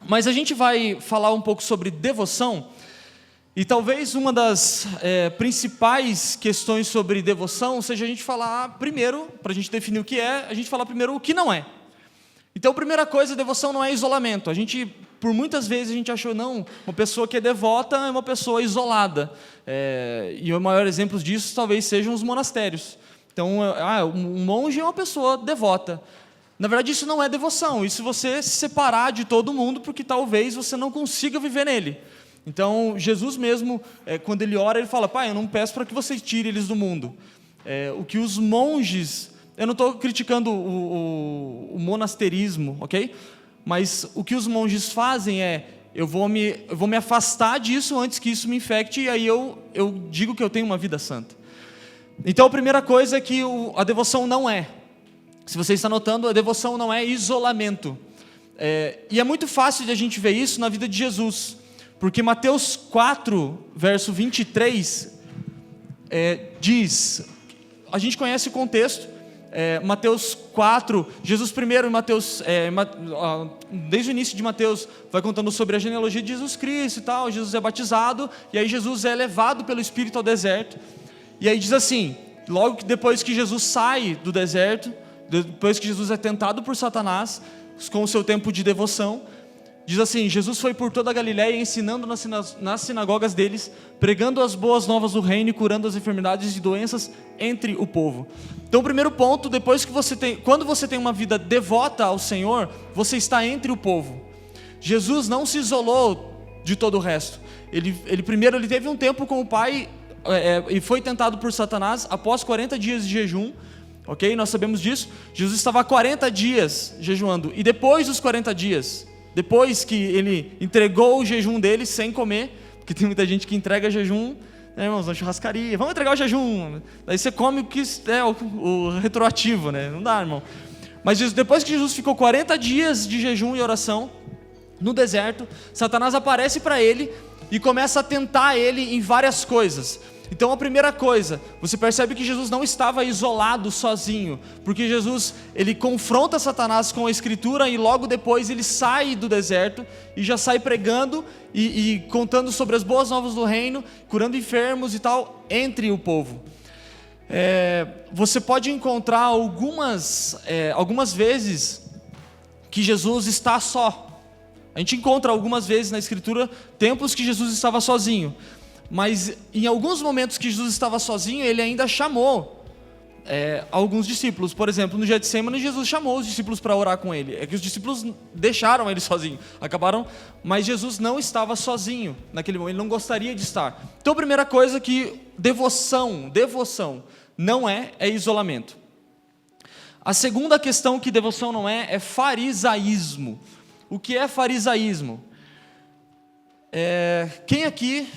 Mas a gente vai falar um pouco sobre devoção, e talvez uma das principais questões sobre devoção seja a gente falar primeiro, para a gente definir o que é, a gente falar primeiro o que não é. Então, a primeira coisa, devoção não é isolamento. Por muitas vezes a gente achou, não, uma pessoa que é devota é uma pessoa isolada. E o maior exemplo disso talvez sejam os monastérios. Então, um monge é uma pessoa devota. Na verdade, isso não é devoção. Isso você se separar de todo mundo, porque talvez você não consiga viver nele. Então, Jesus mesmo, quando ele ora, ele fala, Pai, eu não peço para que você tire eles do mundo. O que os monges... Eu não estou criticando o monasterismo, ok? Mas o que os monges fazem eu vou me afastar disso antes que isso me infecte, e aí eu digo que eu tenho uma vida santa. Então, a primeira coisa é que a devoção não é. Se você está notando, a devoção não é isolamento. E é muito fácil de a gente ver isso na vida de Jesus. Porque Mateus 4, verso 23, diz... A gente conhece o contexto. Mateus 4, Jesus primeiro em Mateus, desde o início de Mateus, vai contando sobre a genealogia de Jesus Cristo e tal. Jesus é batizado, e aí Jesus é levado pelo Espírito ao deserto. E aí diz assim, logo que depois que Jesus sai do deserto, depois que Jesus é tentado por Satanás, com o seu tempo de devoção, diz assim, Jesus foi por toda a Galiléia ensinando nas sinagogas deles, pregando as boas novas do reino e curando as enfermidades e doenças entre o povo. Então, o primeiro ponto, quando você tem uma vida devota ao Senhor, você está entre o povo. Jesus não se isolou de todo o resto. Ele primeiro teve um tempo com o Pai e foi tentado por Satanás após 40 dias de jejum. Ok? Nós sabemos disso. Jesus estava há 40 dias jejuando. E depois dos 40 dias... Depois que ele entregou o jejum dele sem comer, porque tem muita gente que entrega jejum, né, irmãos, na churrascaria, vamos entregar o jejum, daí você come o que é o retroativo, né? Não dá, irmão. Mas depois que Jesus ficou 40 dias de jejum e oração, no deserto, Satanás aparece para ele e começa a tentar ele em várias coisas. Então, a primeira coisa, você percebe que Jesus não estava isolado, sozinho, porque Jesus, ele confronta Satanás com a Escritura e logo depois ele sai do deserto e já sai pregando e contando sobre as boas novas do reino, curando enfermos e tal, entre o povo. Você pode encontrar algumas vezes que Jesus está só. A gente encontra algumas vezes na Escritura tempos que Jesus estava sozinho. Mas em alguns momentos que Jesus estava sozinho, ele ainda chamou alguns discípulos. Por exemplo, no Getsêmani, Jesus chamou os discípulos para orar com ele. É que os discípulos deixaram ele sozinho, mas Jesus não estava sozinho naquele momento, ele não gostaria de estar. Então, a primeira coisa que devoção não é isolamento. A segunda questão que devoção não é farisaísmo. O que é farisaísmo? Quem aqui...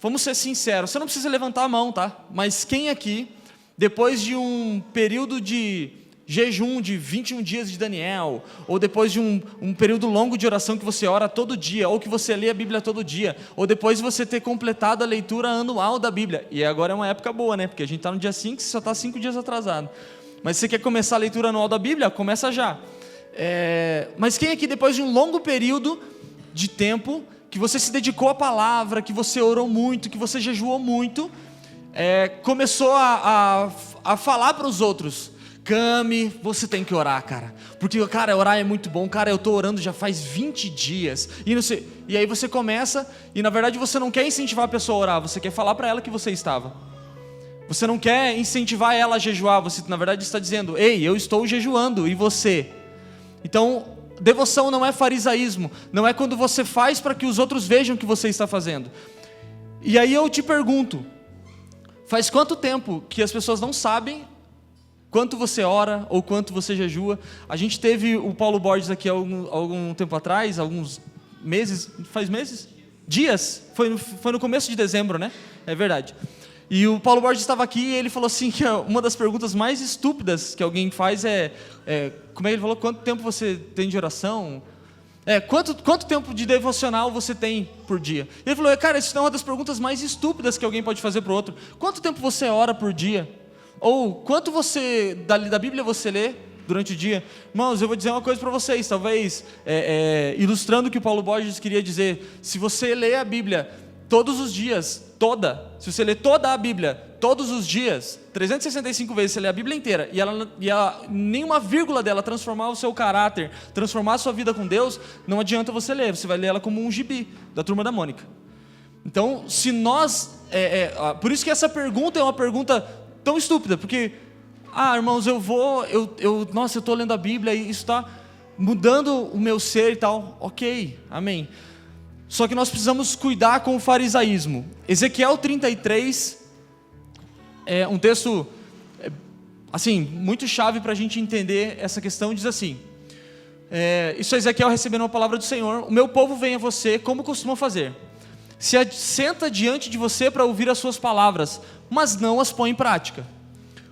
Vamos ser sinceros, você não precisa levantar a mão, tá? Mas quem aqui, depois de um período de jejum de 21 dias de Daniel, ou depois de um período longo de oração que você ora todo dia, ou que você lê a Bíblia todo dia, ou depois de você ter completado a leitura anual da Bíblia, e agora é uma época boa, né? Porque a gente está no dia 5, você só está 5 dias atrasado. Mas se você quer começar a leitura anual da Bíblia, começa já. Mas quem aqui, depois de um longo período de tempo, que você se dedicou à palavra, que você orou muito, que você jejuou muito, começou a falar para os outros, Cami, você tem que orar, cara, porque, cara, orar é muito bom, cara, eu estou orando já faz 20 dias, e aí você começa, e na verdade você não quer incentivar a pessoa a orar, você quer falar para ela que você estava, você não quer incentivar ela a jejuar, você na verdade está dizendo, ei, eu estou jejuando, e você? Então, devoção não é farisaísmo, não é quando você faz para que os outros vejam o que você está fazendo. E aí eu te pergunto, faz quanto tempo que as pessoas não sabem quanto você ora ou quanto você jejua? A gente teve o Paulo Borges aqui há algum tempo atrás, alguns meses, faz meses? Dias? Foi no começo de dezembro, né? É verdade. E o Paulo Borges estava aqui e ele falou assim que uma das perguntas mais estúpidas que alguém faz como é que ele falou? Quanto tempo você tem de oração? Quanto tempo de devocional você tem por dia? E ele falou, cara, isso é uma das perguntas mais estúpidas que alguém pode fazer para o outro. Quanto tempo você ora por dia? Ou quanto da Bíblia você lê durante o dia. Irmãos, eu vou dizer uma coisa para vocês, talvez ilustrando o que o Paulo Borges queria dizer. Se você lê a Bíblia todos os dias, se você lê toda a Bíblia todos os dias, 365 vezes, você lê a Bíblia inteira, e nenhuma vírgula dela transformar o seu caráter, transformar a sua vida com Deus, não adianta você ler, você vai ler ela como um gibi da Turma da Mônica. Então, se nós... por isso que essa pergunta é uma pergunta tão estúpida, porque, irmãos, nossa, eu estou lendo a Bíblia e isso está mudando o meu ser e tal. Ok, amém. Só que nós precisamos cuidar com o farisaísmo. Ezequiel 33 é um texto, assim, muito chave para a gente entender essa questão. Diz assim, isso é Ezequiel recebendo uma palavra do Senhor: o meu povo vem a você como costuma fazer, se assenta diante de você para ouvir as suas palavras, mas não as põe em prática.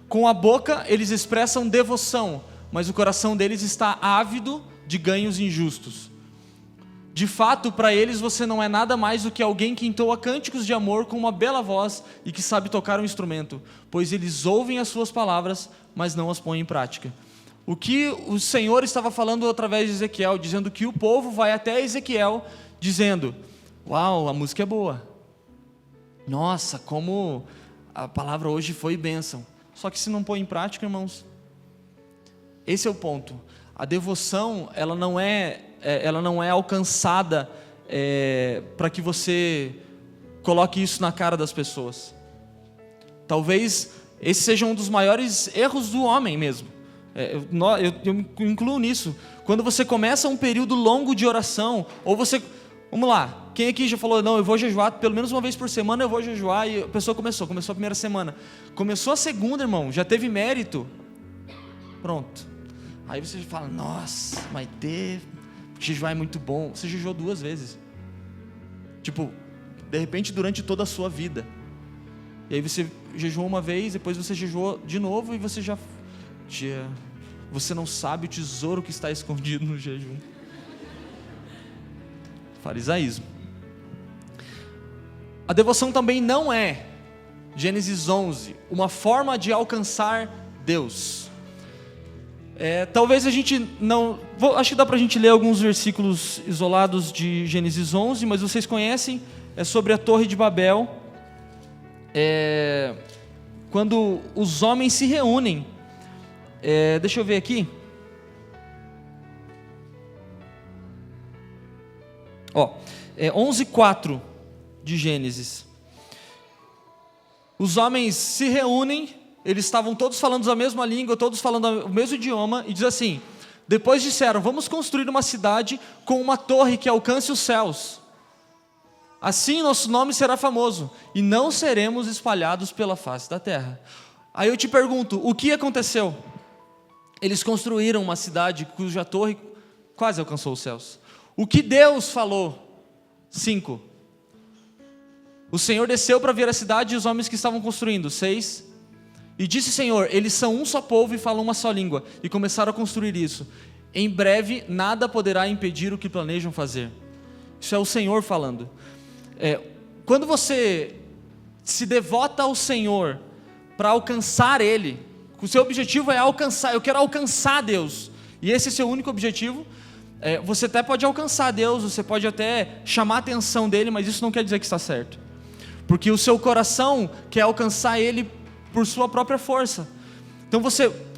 Com a boca eles expressam devoção, mas o coração deles está ávido de ganhos injustos. De fato, para eles você não é nada mais do que alguém que entoa cânticos de amor com uma bela voz e que sabe tocar um instrumento, pois eles ouvem as suas palavras, mas não as põem em prática. O que o Senhor estava falando através de Ezequiel, dizendo que o povo vai até Ezequiel, dizendo: uau, a música é boa. Nossa, como a palavra hoje foi bênção. Só que se não põe em prática, irmãos, esse é o ponto. A devoção, ela não é alcançada para que você coloque isso na cara das pessoas. Talvez esse seja um dos maiores erros do homem mesmo. Eu me incluo nisso. Quando você começa um período longo de oração, ou você... Vamos lá, quem aqui já falou: não, eu vou jejuar pelo menos uma vez por semana, eu vou jejuar, e a pessoa começou a primeira semana, começou a segunda, irmão, já teve mérito, pronto. Aí você fala: nossa, mas jejuar é muito bom. Você jejuou 2 vezes, tipo, de repente durante toda a sua vida, e aí você jejuou uma vez, depois você jejuou de novo, e você não sabe o tesouro que está escondido no jejum. Farisaísmo. A devoção também não é, Gênesis 11, uma forma de alcançar Deus. Talvez a gente não... acho que dá para a gente ler alguns versículos isolados de Gênesis 11, mas vocês conhecem, é sobre a Torre de Babel. Quando os homens se reúnem, deixa eu ver aqui. 11:4 de Gênesis. Os homens se reúnem, eles estavam todos falando a mesma língua, todos falando o mesmo idioma, e diz assim: depois disseram: vamos construir uma cidade com uma torre que alcance os céus. Assim nosso nome será famoso, e não seremos espalhados pela face da terra. Aí eu te pergunto, o que aconteceu? Eles construíram uma cidade cuja torre quase alcançou os céus. O que Deus falou? 5. O Senhor desceu para ver a cidade e os homens que estavam construindo. 6. E disse: Senhor, eles são um só povo e falam uma só língua. E começaram a construir isso. Em breve nada poderá impedir o que planejam fazer. Isso é o Senhor falando. Quando você se devota ao Senhor para alcançar Ele, o seu objetivo é alcançar. Eu quero alcançar Deus, e esse é seu único objetivo. Você até pode alcançar Deus, você pode até chamar a atenção dEle, mas isso não quer dizer que está certo, porque o seu coração quer alcançar Ele por sua própria força. Então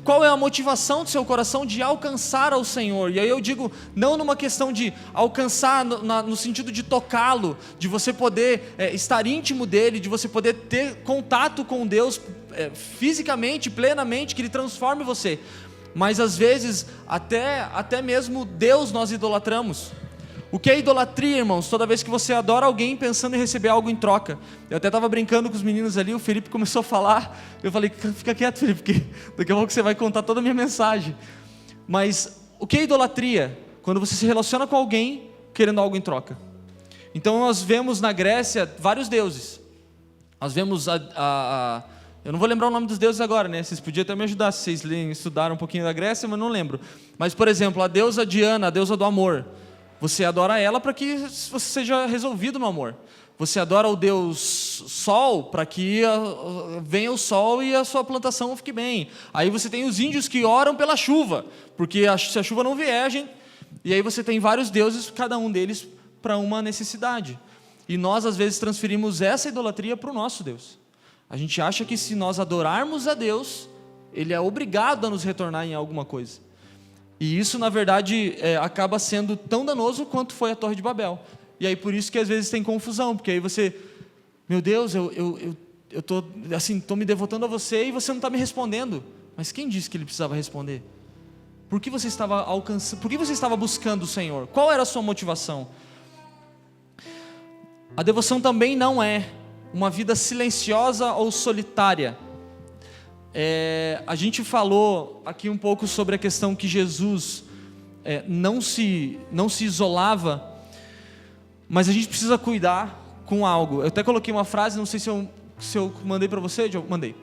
qual é a motivação do seu coração de alcançar ao Senhor? E aí eu digo, não numa questão de alcançar no sentido de tocá-lo, de você poder estar íntimo dEle, de você poder ter contato com Deus fisicamente, plenamente, que Ele transforme você. Mas às vezes, até mesmo Deus nós idolatramos. O que é idolatria, irmãos? Toda vez que você adora alguém pensando em receber algo em troca. Eu até estava brincando com os meninos ali, o Felipe começou a falar, eu falei: fica quieto, Felipe, porque daqui a pouco você vai contar toda a minha mensagem. Mas o que é idolatria? Quando você se relaciona com alguém querendo algo em troca. Então nós vemos na Grécia vários deuses. Nós vemos eu não vou lembrar o nome dos deuses agora, né? Vocês podiam até me ajudar se vocês estudaram um pouquinho da Grécia, mas não lembro. Mas, por exemplo, a deusa Diana, a deusa do amor. Você adora ela para que você seja resolvido no amor. Você adora o Deus Sol para que venha o sol e a sua plantação fique bem. Aí você tem os índios que oram pela chuva, porque se a chuva não vier, e aí você tem vários deuses, cada um deles para uma necessidade. E nós, às vezes, transferimos essa idolatria para o nosso Deus. A gente acha que se nós adorarmos a Deus, Ele é obrigado a nos retornar em alguma coisa. E isso, na verdade, acaba sendo tão danoso quanto foi a Torre de Babel. E aí, por isso que às vezes tem confusão, porque aí você, meu Deus, eu estou assim, tô me devotando a você e você não está me respondendo. Mas quem disse que Ele precisava responder? Por que você estava por que você estava buscando o Senhor? Qual era a sua motivação? A devoção também não é uma vida silenciosa ou solitária. A gente falou aqui um pouco sobre a questão que Jesus não se isolava, mas a gente precisa cuidar com algo. Eu até coloquei uma frase, não sei se eu mandei para você, eu mandei.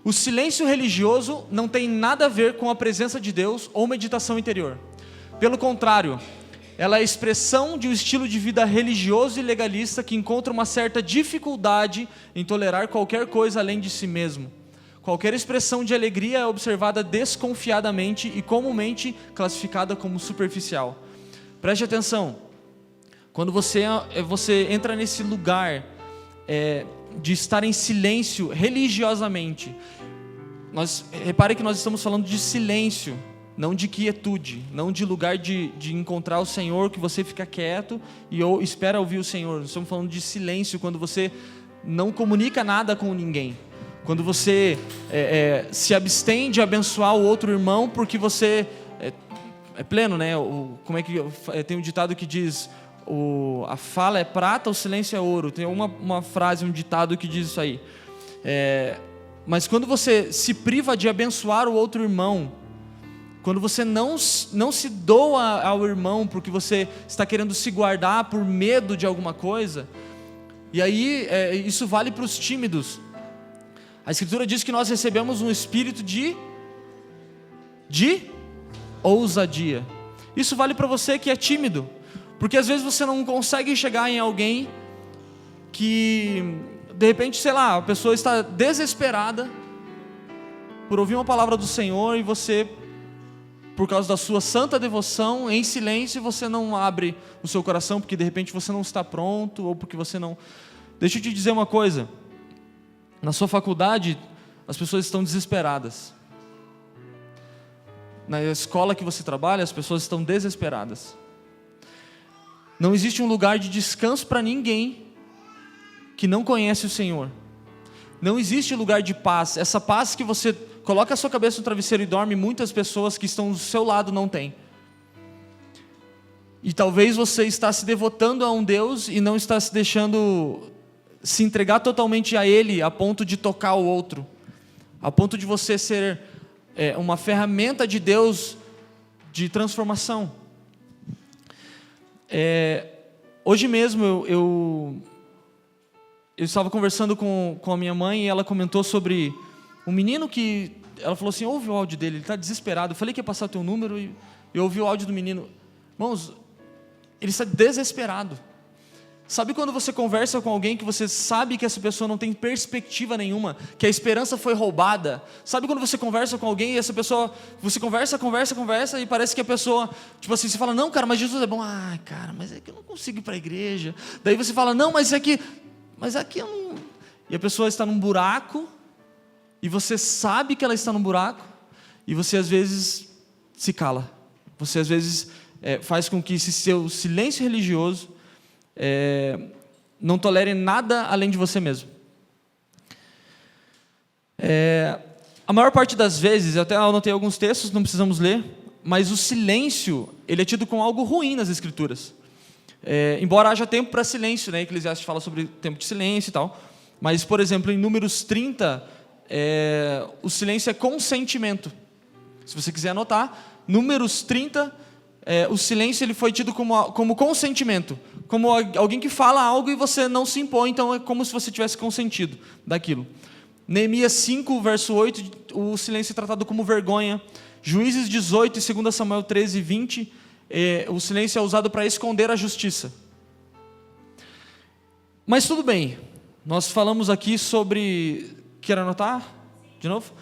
O silêncio religioso não tem nada a ver com a presença de Deus ou meditação interior. Pelo contrário, ela é a expressão de um estilo de vida religioso e legalista que encontra uma certa dificuldade em tolerar qualquer coisa além de si mesmo. Qualquer expressão de alegria é observada desconfiadamente e comumente classificada como superficial. Preste atenção, quando você entra nesse lugar de estar em silêncio religiosamente, repare que nós estamos falando de silêncio, não de quietude, não de lugar de encontrar o Senhor, que você fica quieto e espera ouvir o Senhor. Nós estamos falando de silêncio, quando você não comunica nada com ninguém, quando você se abstém de abençoar o outro irmão porque você é pleno, né? Como é que tem um ditado que diz: a fala é prata, o silêncio é ouro. Tem uma frase, um ditado que diz isso aí. Mas quando você se priva de abençoar o outro irmão, quando você não se doa ao irmão porque você está querendo se guardar por medo de alguma coisa, e aí isso vale para os tímidos. A Escritura diz que nós recebemos um espírito de ousadia. Isso vale para você que é tímido, porque às vezes você não consegue chegar em alguém que, de repente, sei lá, a pessoa está desesperada por ouvir uma palavra do Senhor, e você, por causa da sua santa devoção, em silêncio, você não abre o seu coração, porque de repente você não está pronto, ou porque você não... Deixa eu te dizer uma coisa, na sua faculdade, as pessoas estão desesperadas. Na escola que você trabalha, as pessoas estão desesperadas. Não existe um lugar de descanso para ninguém que não conhece o Senhor. Não existe lugar de paz. Essa paz que você coloca a sua cabeça no travesseiro e dorme, muitas pessoas que estão do seu lado não têm. E talvez você está se devotando a um Deus e não está se deixando se entregar totalmente a Ele, a ponto de tocar o outro, a ponto de você ser uma ferramenta de Deus de transformação. Hoje mesmo eu estava conversando com a minha mãe, e ela comentou sobre um menino que... Ela falou assim: ouve o áudio dele, ele está desesperado. Eu falei que ia passar o teu número, e eu ouvi o áudio do menino. Irmãos, ele está desesperado. Sabe quando você conversa com alguém que você sabe que essa pessoa não tem perspectiva nenhuma, que a esperança foi roubada? Sabe quando você conversa com alguém e essa pessoa, você conversa e parece que a pessoa, tipo assim, você fala: não, cara, mas Jesus é bom. Ai, cara, mas é que eu não consigo ir para a igreja. Daí você fala: não, mas aqui eu não... E a pessoa está num buraco, e você sabe que ela está num buraco, e você às vezes se cala. Você às vezes faz com que esse seu silêncio religioso não tolere nada além de você mesmo. A maior parte das vezes, eu até anotei alguns textos, não precisamos ler, mas o silêncio, ele é tido como algo ruim nas Escrituras. Embora haja tempo para silêncio, né? Eclesiastes fala sobre tempo de silêncio e tal, mas, por exemplo, em Números 30, o silêncio é consentimento. Se você quiser anotar, Números 30, o silêncio ele foi tido como consentimento, como alguém que fala algo e você não se impõe, então é como se você tivesse consentido daquilo. Neemias 5, verso 8, o silêncio é tratado como vergonha. Juízes 18 e 2 Samuel 13, 20, o silêncio é usado para esconder a justiça. Mas tudo bem, nós falamos aqui sobre... Quer anotar? De novo?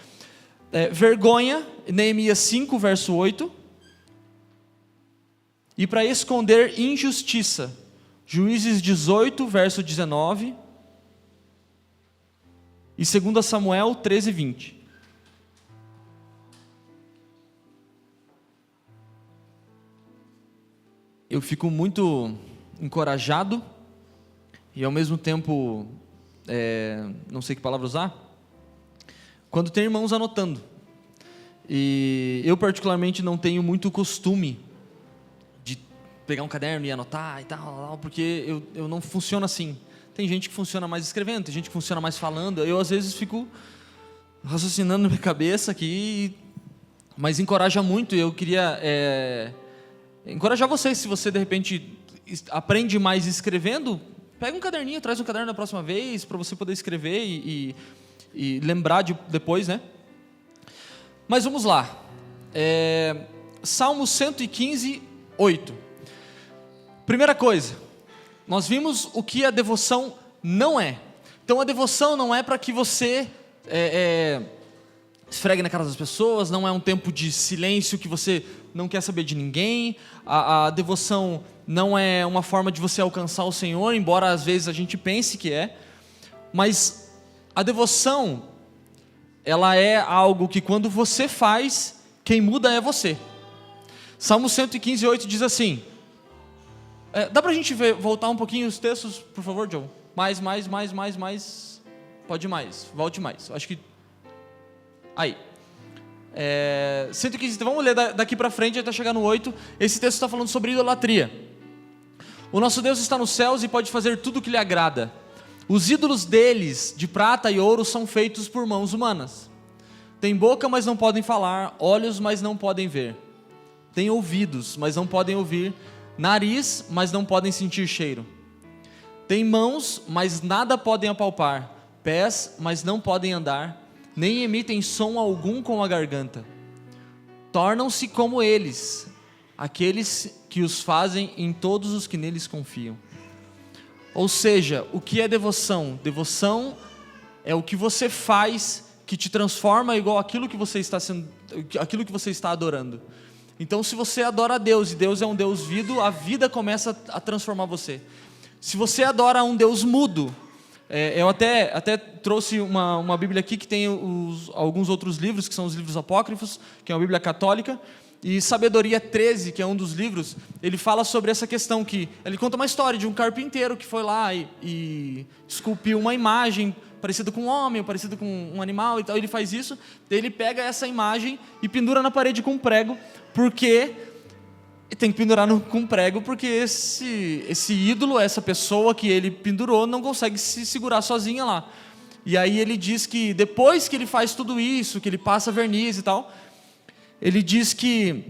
Vergonha, Neemias 5, verso 8. E para esconder injustiça, Juízes 18, verso 19. E 2 Samuel 13, 20. Eu fico muito encorajado e ao mesmo tempo, não sei que palavra usar, quando tem irmãos anotando. E eu particularmente não tenho muito costume de pegar um caderno e anotar e tal, porque eu não funciono assim. Tem gente que funciona mais escrevendo, tem gente que funciona mais falando. Eu às vezes fico raciocinando na minha cabeça aqui, mas encoraja muito. E eu queria encorajar vocês, se você de repente aprende mais escrevendo, pega um caderninho, traz um caderno da próxima vez, para você poder escrever e lembrar depois, né? Mas vamos lá. Salmo 115, 8. Primeira coisa, nós vimos o que a devoção não é. Então a devoção não é para que você esfregue na cara das pessoas, não é um tempo de silêncio que você não quer saber de ninguém. A devoção não é uma forma de você alcançar o Senhor, embora às vezes a gente pense que é. Mas a devoção, ela é algo que quando você faz, quem muda é você. Salmo 115, 8 diz assim... dá pra gente voltar um pouquinho os textos, por favor, John? Mais. Pode mais, volte mais. Acho que... Aí. 115, então vamos ler daqui pra frente até chegar no 8. Esse texto está falando sobre idolatria. O nosso Deus está nos céus e pode fazer tudo o que lhe agrada. Os ídolos deles, de prata e ouro, são feitos por mãos humanas. Tem boca, mas não podem falar. Olhos, mas não podem ver. Tem ouvidos, mas não podem ouvir. Nariz, mas não podem sentir cheiro. Tem mãos, mas nada podem apalpar. Pés, mas não podem andar. Nem emitem som algum com a garganta. Tornam-se como eles, aqueles que os fazem em todos os que neles confiam. Ou seja, o que é devoção? Devoção é o que você faz que te transforma igual aquilo que você está adorando. Então, se você adora a Deus, e Deus é um Deus vivo, a vida começa a transformar você. Se você adora um Deus mudo, eu até trouxe uma Bíblia aqui que tem alguns outros livros, que são os livros apócrifos, que é uma Bíblia católica, e Sabedoria 13, que é um dos livros, ele fala sobre essa questão, que ele conta uma história de um carpinteiro que foi lá e esculpiu uma imagem parecida com um homem, parecida com um animal e tal. Ele faz isso, daí ele pega essa imagem e pendura na parede com um prego, porque tem que pendurar com um prego, porque esse ídolo, essa pessoa que ele pendurou, não consegue se segurar sozinha lá. E aí ele diz que depois que ele faz tudo isso, que ele passa verniz e tal, ele diz que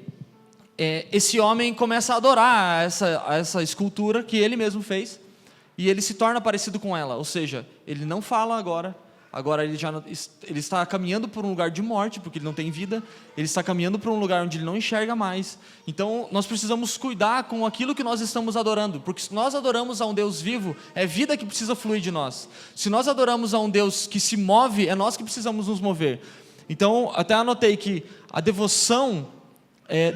esse homem começa a adorar essa escultura que ele mesmo fez, e ele se torna parecido com ela. Ou seja, ele não fala agora ele está caminhando por um lugar de morte, porque ele não tem vida. Ele está caminhando por um lugar onde ele não enxerga mais. Então nós precisamos cuidar com aquilo que nós estamos adorando, porque se nós adoramos a um Deus vivo, é vida que precisa fluir de nós. Se nós adoramos a um Deus que se move, é nós que precisamos nos mover. Então até anotei que a devoção,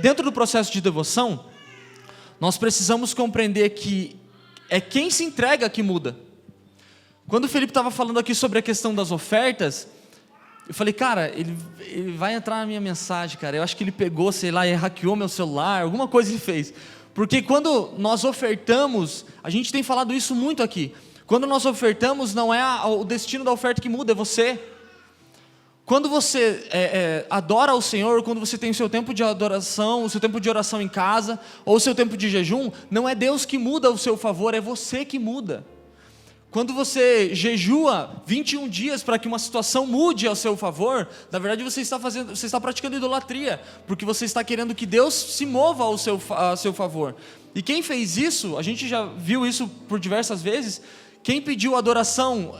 dentro do processo de devoção, nós precisamos compreender que é quem se entrega que muda. Quando o Felipe estava falando aqui sobre a questão das ofertas, eu falei, cara, ele vai entrar na minha mensagem, cara. Eu acho que ele pegou, sei lá, e hackeou meu celular, alguma coisa ele fez. Porque quando nós ofertamos, a gente tem falado isso muito aqui. Quando nós ofertamos, não é o destino da oferta que muda, é você. Quando você adora ao Senhor, quando você tem o seu tempo de adoração, o seu tempo de oração em casa, ou o seu tempo de jejum, não é Deus que muda o seu favor, é você que muda. Quando você jejua 21 dias para que uma situação mude ao seu favor, na verdade você está praticando idolatria, porque você está querendo que Deus se mova ao seu favor. E quem fez isso, a gente já viu isso por diversas vezes, quem pediu adoração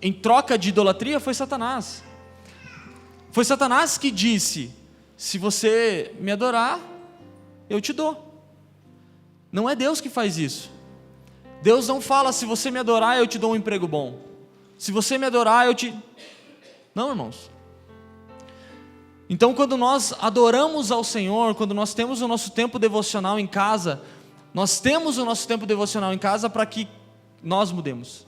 em troca de idolatria foi Satanás. Foi Satanás que disse, se você me adorar, eu te dou. Não é Deus que faz isso. Deus não fala, se você me adorar, eu te dou um emprego bom. Se você me adorar, eu te... Não, irmãos. Então, quando nós adoramos ao Senhor, quando nós temos o nosso tempo devocional em casa, nós temos o nosso tempo devocional em casa para que nós mudemos.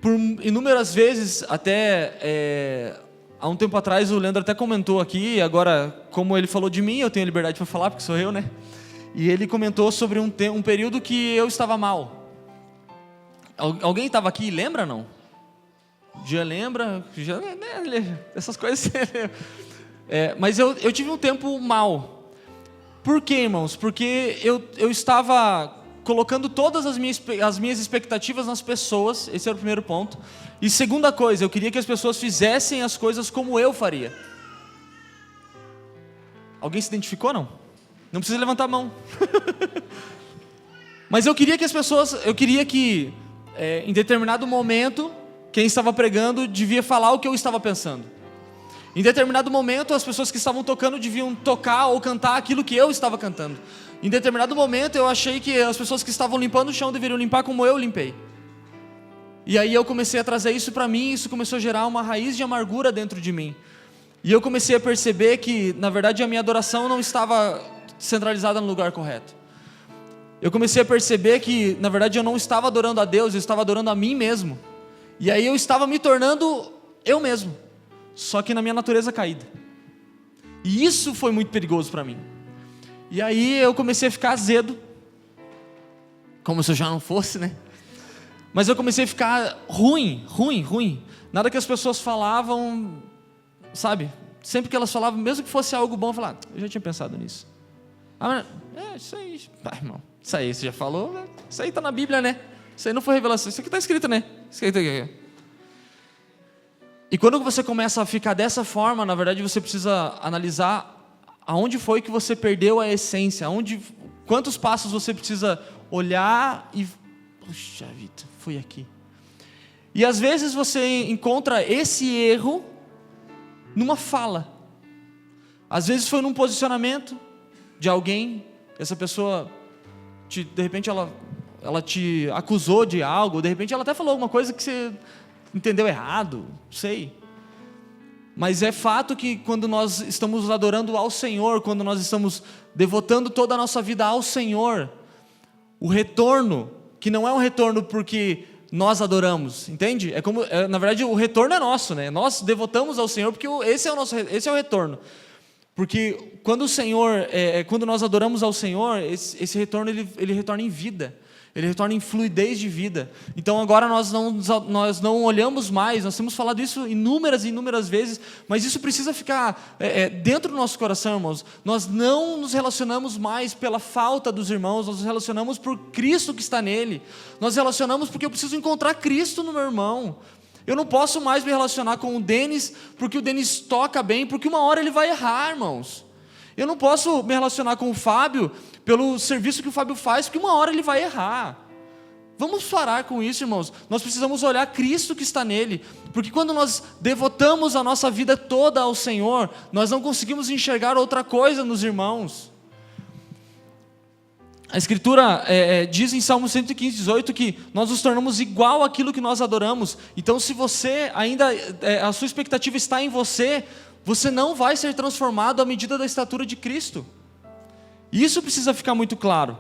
Por inúmeras vezes, até há um tempo atrás, o Leandro até comentou aqui, agora, como ele falou de mim, eu tenho liberdade para falar, porque sou eu, né? E ele comentou sobre um período que eu estava mal. Alguém estava aqui e lembra, não? Já lembra? Já, né, essas coisas. Mas eu tive um tempo mal. Por quê, irmãos? Porque eu estava colocando todas as minhas expectativas nas pessoas. Esse era o primeiro ponto. E segunda coisa, eu queria que as pessoas fizessem as coisas como eu faria. Alguém se identificou, não? Não precisa levantar a mão. Mas eu queria que em determinado momento, quem estava pregando devia falar o que eu estava pensando. Em determinado momento, as pessoas que estavam tocando deviam tocar ou cantar aquilo que eu estava cantando. Em determinado momento, eu achei que as pessoas que estavam limpando o chão deveriam limpar como eu limpei. E aí eu comecei a trazer isso para mim, isso começou a gerar uma raiz de amargura dentro de mim. E eu comecei a perceber que, na verdade, a minha adoração não estava centralizada no lugar correto. Eu comecei a perceber que, na verdade, eu não estava adorando a Deus, eu estava adorando a mim mesmo. E aí eu estava me tornando eu mesmo, só que na minha natureza caída. E isso foi muito perigoso para mim. E aí eu comecei a ficar azedo, como se eu já não fosse, né? Mas eu comecei a ficar ruim. Nada que as pessoas falavam, sabe? Sempre que elas falavam, mesmo que fosse algo bom, eu falava, eu já tinha pensado nisso. Isso aí, irmão. Isso aí, você já falou, né? Isso aí está na Bíblia, né? Isso aí não foi revelação, isso aqui está escrito, né? Escrito aqui. E quando você começa a ficar dessa forma, na verdade você precisa analisar aonde foi que você perdeu a essência, quantos passos você precisa olhar e... Puxa vida, foi aqui. E às vezes você encontra esse erro numa fala. Às vezes foi num posicionamento de alguém, essa pessoa, de repente ela te acusou de algo, de repente ela até falou alguma coisa que você entendeu errado, não sei. Mas é fato que quando nós estamos adorando ao Senhor, quando nós estamos devotando toda a nossa vida ao Senhor, o retorno, que não é um retorno porque nós adoramos, entende? Na verdade o retorno é nosso, né? Nós devotamos ao Senhor porque esse é o retorno. Porque quando quando nós adoramos ao Senhor, esse retorno ele retorna em vida, ele retorna em fluidez de vida. Então agora nós não olhamos mais, nós temos falado isso inúmeras e inúmeras vezes, mas isso precisa ficar dentro do nosso coração, irmãos. Nós não nos relacionamos mais pela falta dos irmãos, nós nos relacionamos por Cristo que está nele. Nós relacionamos porque eu preciso encontrar Cristo no meu irmão. Eu não posso mais me relacionar com o Denis porque o Denis toca bem, porque uma hora ele vai errar, irmãos. Eu não posso me relacionar com o Fábio pelo serviço que o Fábio faz, porque uma hora ele vai errar. Vamos parar com isso, irmãos. Nós precisamos olhar Cristo que está nele, porque quando nós devotamos a nossa vida toda ao Senhor, nós não conseguimos enxergar outra coisa nos irmãos. A Escritura diz em Salmo 115, 18 que nós nos tornamos igual àquilo que nós adoramos. Então se você ainda, a sua expectativa está em você, você não vai ser transformado à medida da estatura de Cristo. Isso precisa ficar muito claro.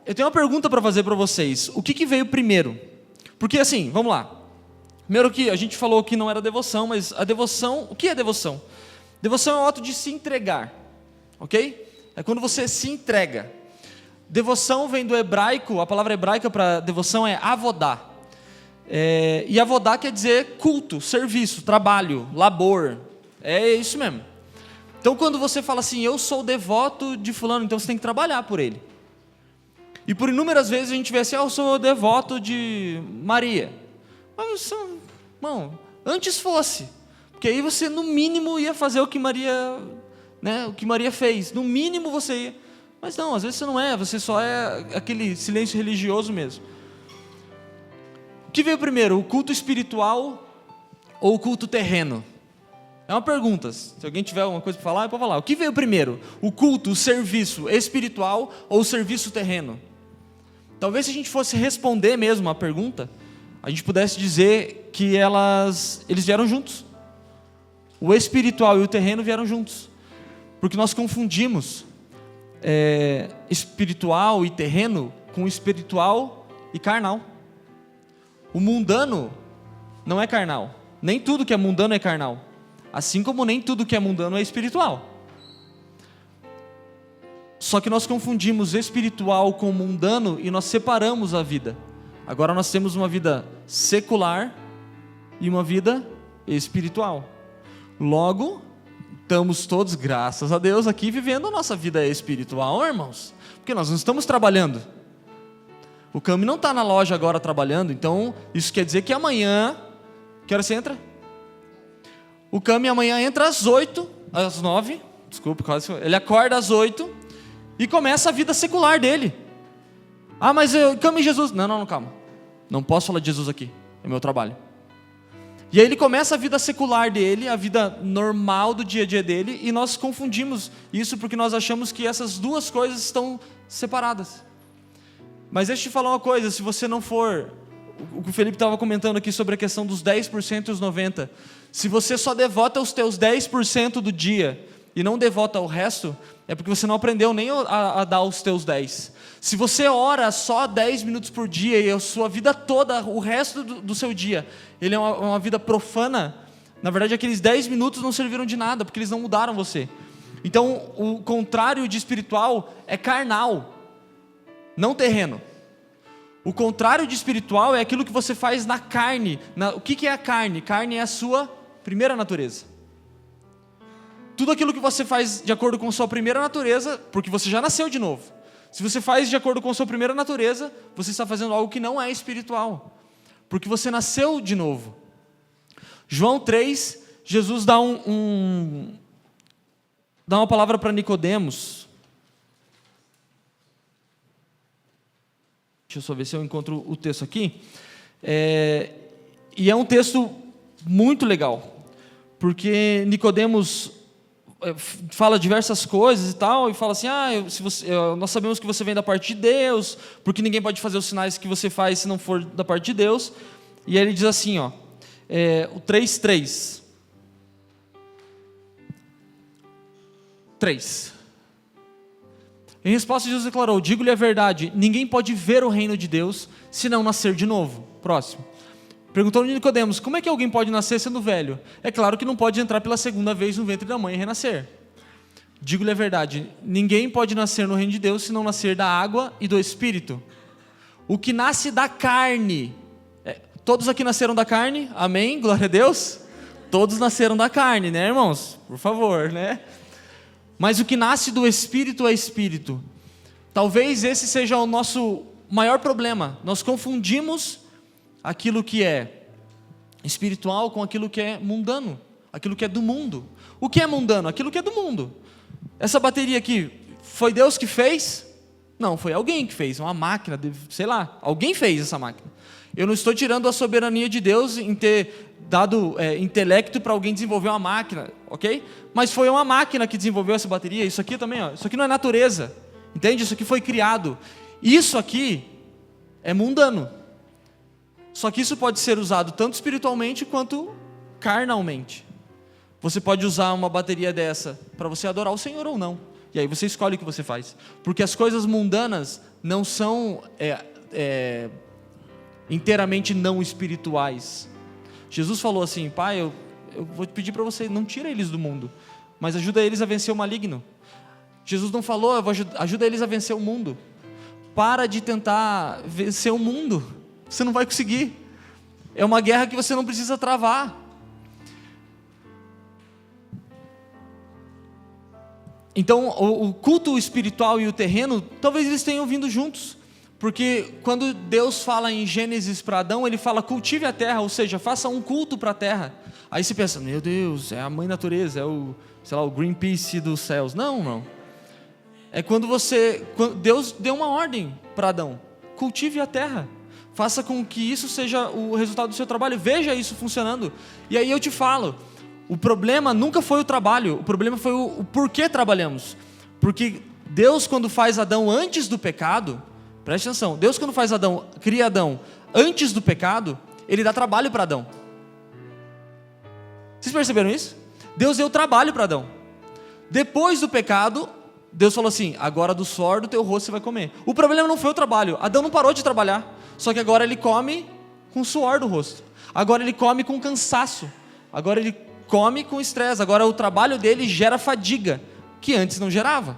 Eu tenho uma pergunta para fazer para vocês. O que veio primeiro? Porque assim, vamos lá. Primeiro que a gente falou que não era devoção, mas a devoção, o que é devoção? Devoção é o ato de se entregar, ok? É quando você se entrega. Devoção vem do hebraico, a palavra hebraica para devoção é avodá. E avodá quer dizer culto, serviço, trabalho, labor. É isso mesmo. Então quando você fala assim, eu sou devoto de fulano, então você tem que trabalhar por ele. E por inúmeras vezes a gente vê assim, eu sou devoto de Maria. Mas, irmão, antes fosse. Porque aí você no mínimo ia fazer o que Maria... o que Maria fez, no mínimo você ia, mas não, às vezes você não é, você só é aquele silêncio religioso mesmo. O que veio primeiro, o culto espiritual ou o culto terreno? É uma pergunta, se alguém tiver alguma coisa para falar, pode falar. O que veio primeiro, o culto, o serviço espiritual ou o serviço terreno? Talvez se a gente fosse responder mesmo a pergunta, a gente pudesse dizer que eles vieram juntos. O espiritual e o terreno vieram juntos. Porque nós confundimos espiritual e terreno com espiritual e carnal. O mundano não é carnal. Nem tudo que é mundano é carnal. Assim como nem tudo que é mundano é espiritual. Só que nós confundimos espiritual com mundano e nós separamos a vida. Agora nós temos uma vida secular e uma vida espiritual. Logo, estamos todos, graças a Deus, aqui vivendo a nossa vida espiritual, irmãos. Porque nós não estamos trabalhando. O Cami não está na loja agora trabalhando, então isso quer dizer que amanhã... Que hora você entra? O Cami amanhã entra às 8, às 9, desculpa, ele acorda às 8 e começa a vida secular dele. Ah, mas Cami, Jesus... Não, calma. Não posso falar de Jesus aqui, é meu trabalho. E aí ele começa a vida secular dele, a vida normal do dia a dia dele, e nós confundimos isso porque nós achamos que essas duas coisas estão separadas. Mas deixa eu te falar uma coisa, se você não for... O que o Felipe estava comentando aqui sobre a questão dos 10% e os 90%. Se você só devota os teus 10% do dia e não devota o resto, é porque você não aprendeu nem a dar os teus 10%. Se você ora só 10 minutos por dia e a sua vida toda, o resto do seu dia, ele é uma vida profana, na verdade aqueles 10 minutos não serviram de nada, porque eles não mudaram você. Então o contrário de espiritual é carnal, não terreno. O contrário de espiritual é aquilo que você faz na carne. O que é a carne? Carne é a sua primeira natureza. Tudo aquilo que você faz de acordo com a sua primeira natureza, porque você já nasceu de novo. Se você faz de acordo com a sua primeira natureza, você está fazendo algo que não é espiritual, porque você nasceu de novo. João 3, Jesus dá dá uma palavra para Nicodemos. Deixa eu só ver se eu encontro o texto aqui. E é um texto muito legal, porque Nicodemos fala diversas coisas e tal, e fala assim, nós sabemos que você vem da parte de Deus, porque ninguém pode fazer os sinais que você faz se não for da parte de Deus. E aí ele diz assim, o 3:3. 3. Em resposta, Jesus declarou, digo-lhe a verdade, ninguém pode ver o reino de Deus se não nascer de novo. Próximo. Perguntou Nicodemos, como é que alguém pode nascer sendo velho? É claro que não pode entrar pela segunda vez no ventre da mãe e renascer. Digo-lhe a verdade, ninguém pode nascer no reino de Deus se não nascer da água e do Espírito. O que nasce da carne, todos aqui nasceram da carne? Amém? Glória a Deus? Todos nasceram da carne, né, irmãos? Por favor, né? Mas o que nasce do Espírito é Espírito. Talvez esse seja o nosso maior problema. Nós confundimos aquilo que é espiritual com aquilo que é mundano, aquilo que é do mundo. O que é mundano? Aquilo que é do mundo. Essa bateria aqui, foi Deus que fez? Não, foi alguém que fez, uma máquina, sei lá, alguém fez essa máquina. Eu não estou tirando a soberania de Deus em ter dado intelecto para alguém desenvolver uma máquina, ok? Mas foi uma máquina que desenvolveu essa bateria. Isso aqui também, isso aqui não é natureza, entende? Isso aqui foi criado. Isso aqui é mundano. Só que isso pode ser usado tanto espiritualmente quanto carnalmente. Você pode usar uma bateria dessa para você adorar o Senhor ou não. E aí você escolhe o que você faz. Porque as coisas mundanas não são inteiramente não espirituais. Jesus falou assim, Pai, eu vou te pedir para você, não tira eles do mundo, mas ajuda eles a vencer o maligno. Jesus não falou, ajuda eles a vencer o mundo. Para de tentar vencer o mundo. Você não vai conseguir. É uma guerra que você não precisa travar. Então, o culto espiritual e o terreno, talvez eles tenham vindo juntos. Porque quando Deus fala em Gênesis para Adão, ele fala, cultive a terra, ou seja, faça um culto para a terra. Aí você pensa, meu Deus, é a mãe natureza, é o Greenpeace dos céus. Não, não. É quando Deus deu uma ordem para Adão, cultive a terra. Faça com que isso seja o resultado do seu trabalho. Veja isso funcionando. E aí eu te falo, o problema nunca foi o trabalho. O problema foi o porquê trabalhamos. Porque Deus, quando faz Adão antes do pecado, Preste atenção, Deus quando faz Adão, cria Adão antes do pecado, Ele dá trabalho para Adão. Vocês perceberam isso? Deus deu trabalho para Adão. Depois do pecado, Deus falou assim, agora do suor do teu rosto você vai comer. O problema não foi o trabalho, Adão não parou de trabalhar, só que agora ele come com suor do rosto. Agora ele come com cansaço. Agora ele come com estresse. Agora o trabalho dele gera fadiga, que antes não gerava.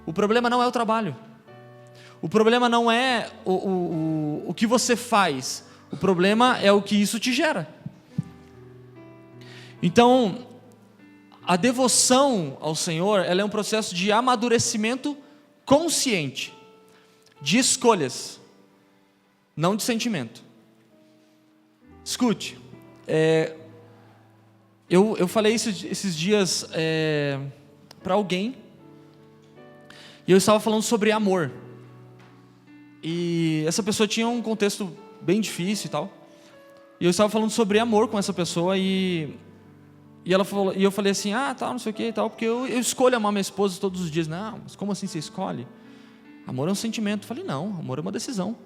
O problema não é o trabalho. O problema não é o que você faz. O problema é o que isso te gera. Então, a devoção ao Senhor, ela é um processo de amadurecimento consciente, de escolhas, não de sentimento. Escute, eu falei isso esses dias para alguém, e eu estava falando sobre amor. E essa pessoa tinha um contexto bem difícil e tal. E eu estava falando sobre amor com essa pessoa e ela falou, e eu falei assim, tal, não sei o que e tal, porque eu escolho amar minha esposa todos os dias. Não, mas como assim você escolhe? Amor é um sentimento. Eu falei, não, amor é uma decisão.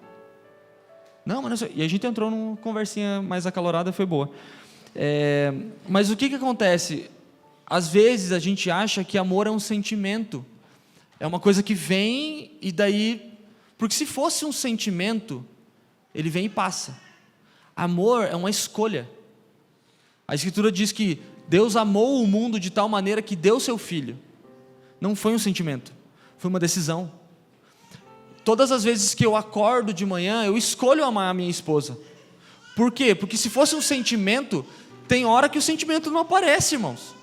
Não, mas não sei. E a gente entrou numa conversinha mais acalorada, foi boa. Mas o que acontece? Às vezes a gente acha que amor é um sentimento. É uma coisa que vem e daí... Porque se fosse um sentimento, ele vem e passa. Amor é uma escolha. A Escritura diz que Deus amou o mundo de tal maneira que deu seu Filho. Não foi um sentimento, foi uma decisão. Todas as vezes que eu acordo de manhã, eu escolho amar a minha esposa. Por quê? Porque se fosse um sentimento, tem hora que o sentimento não aparece, irmãos.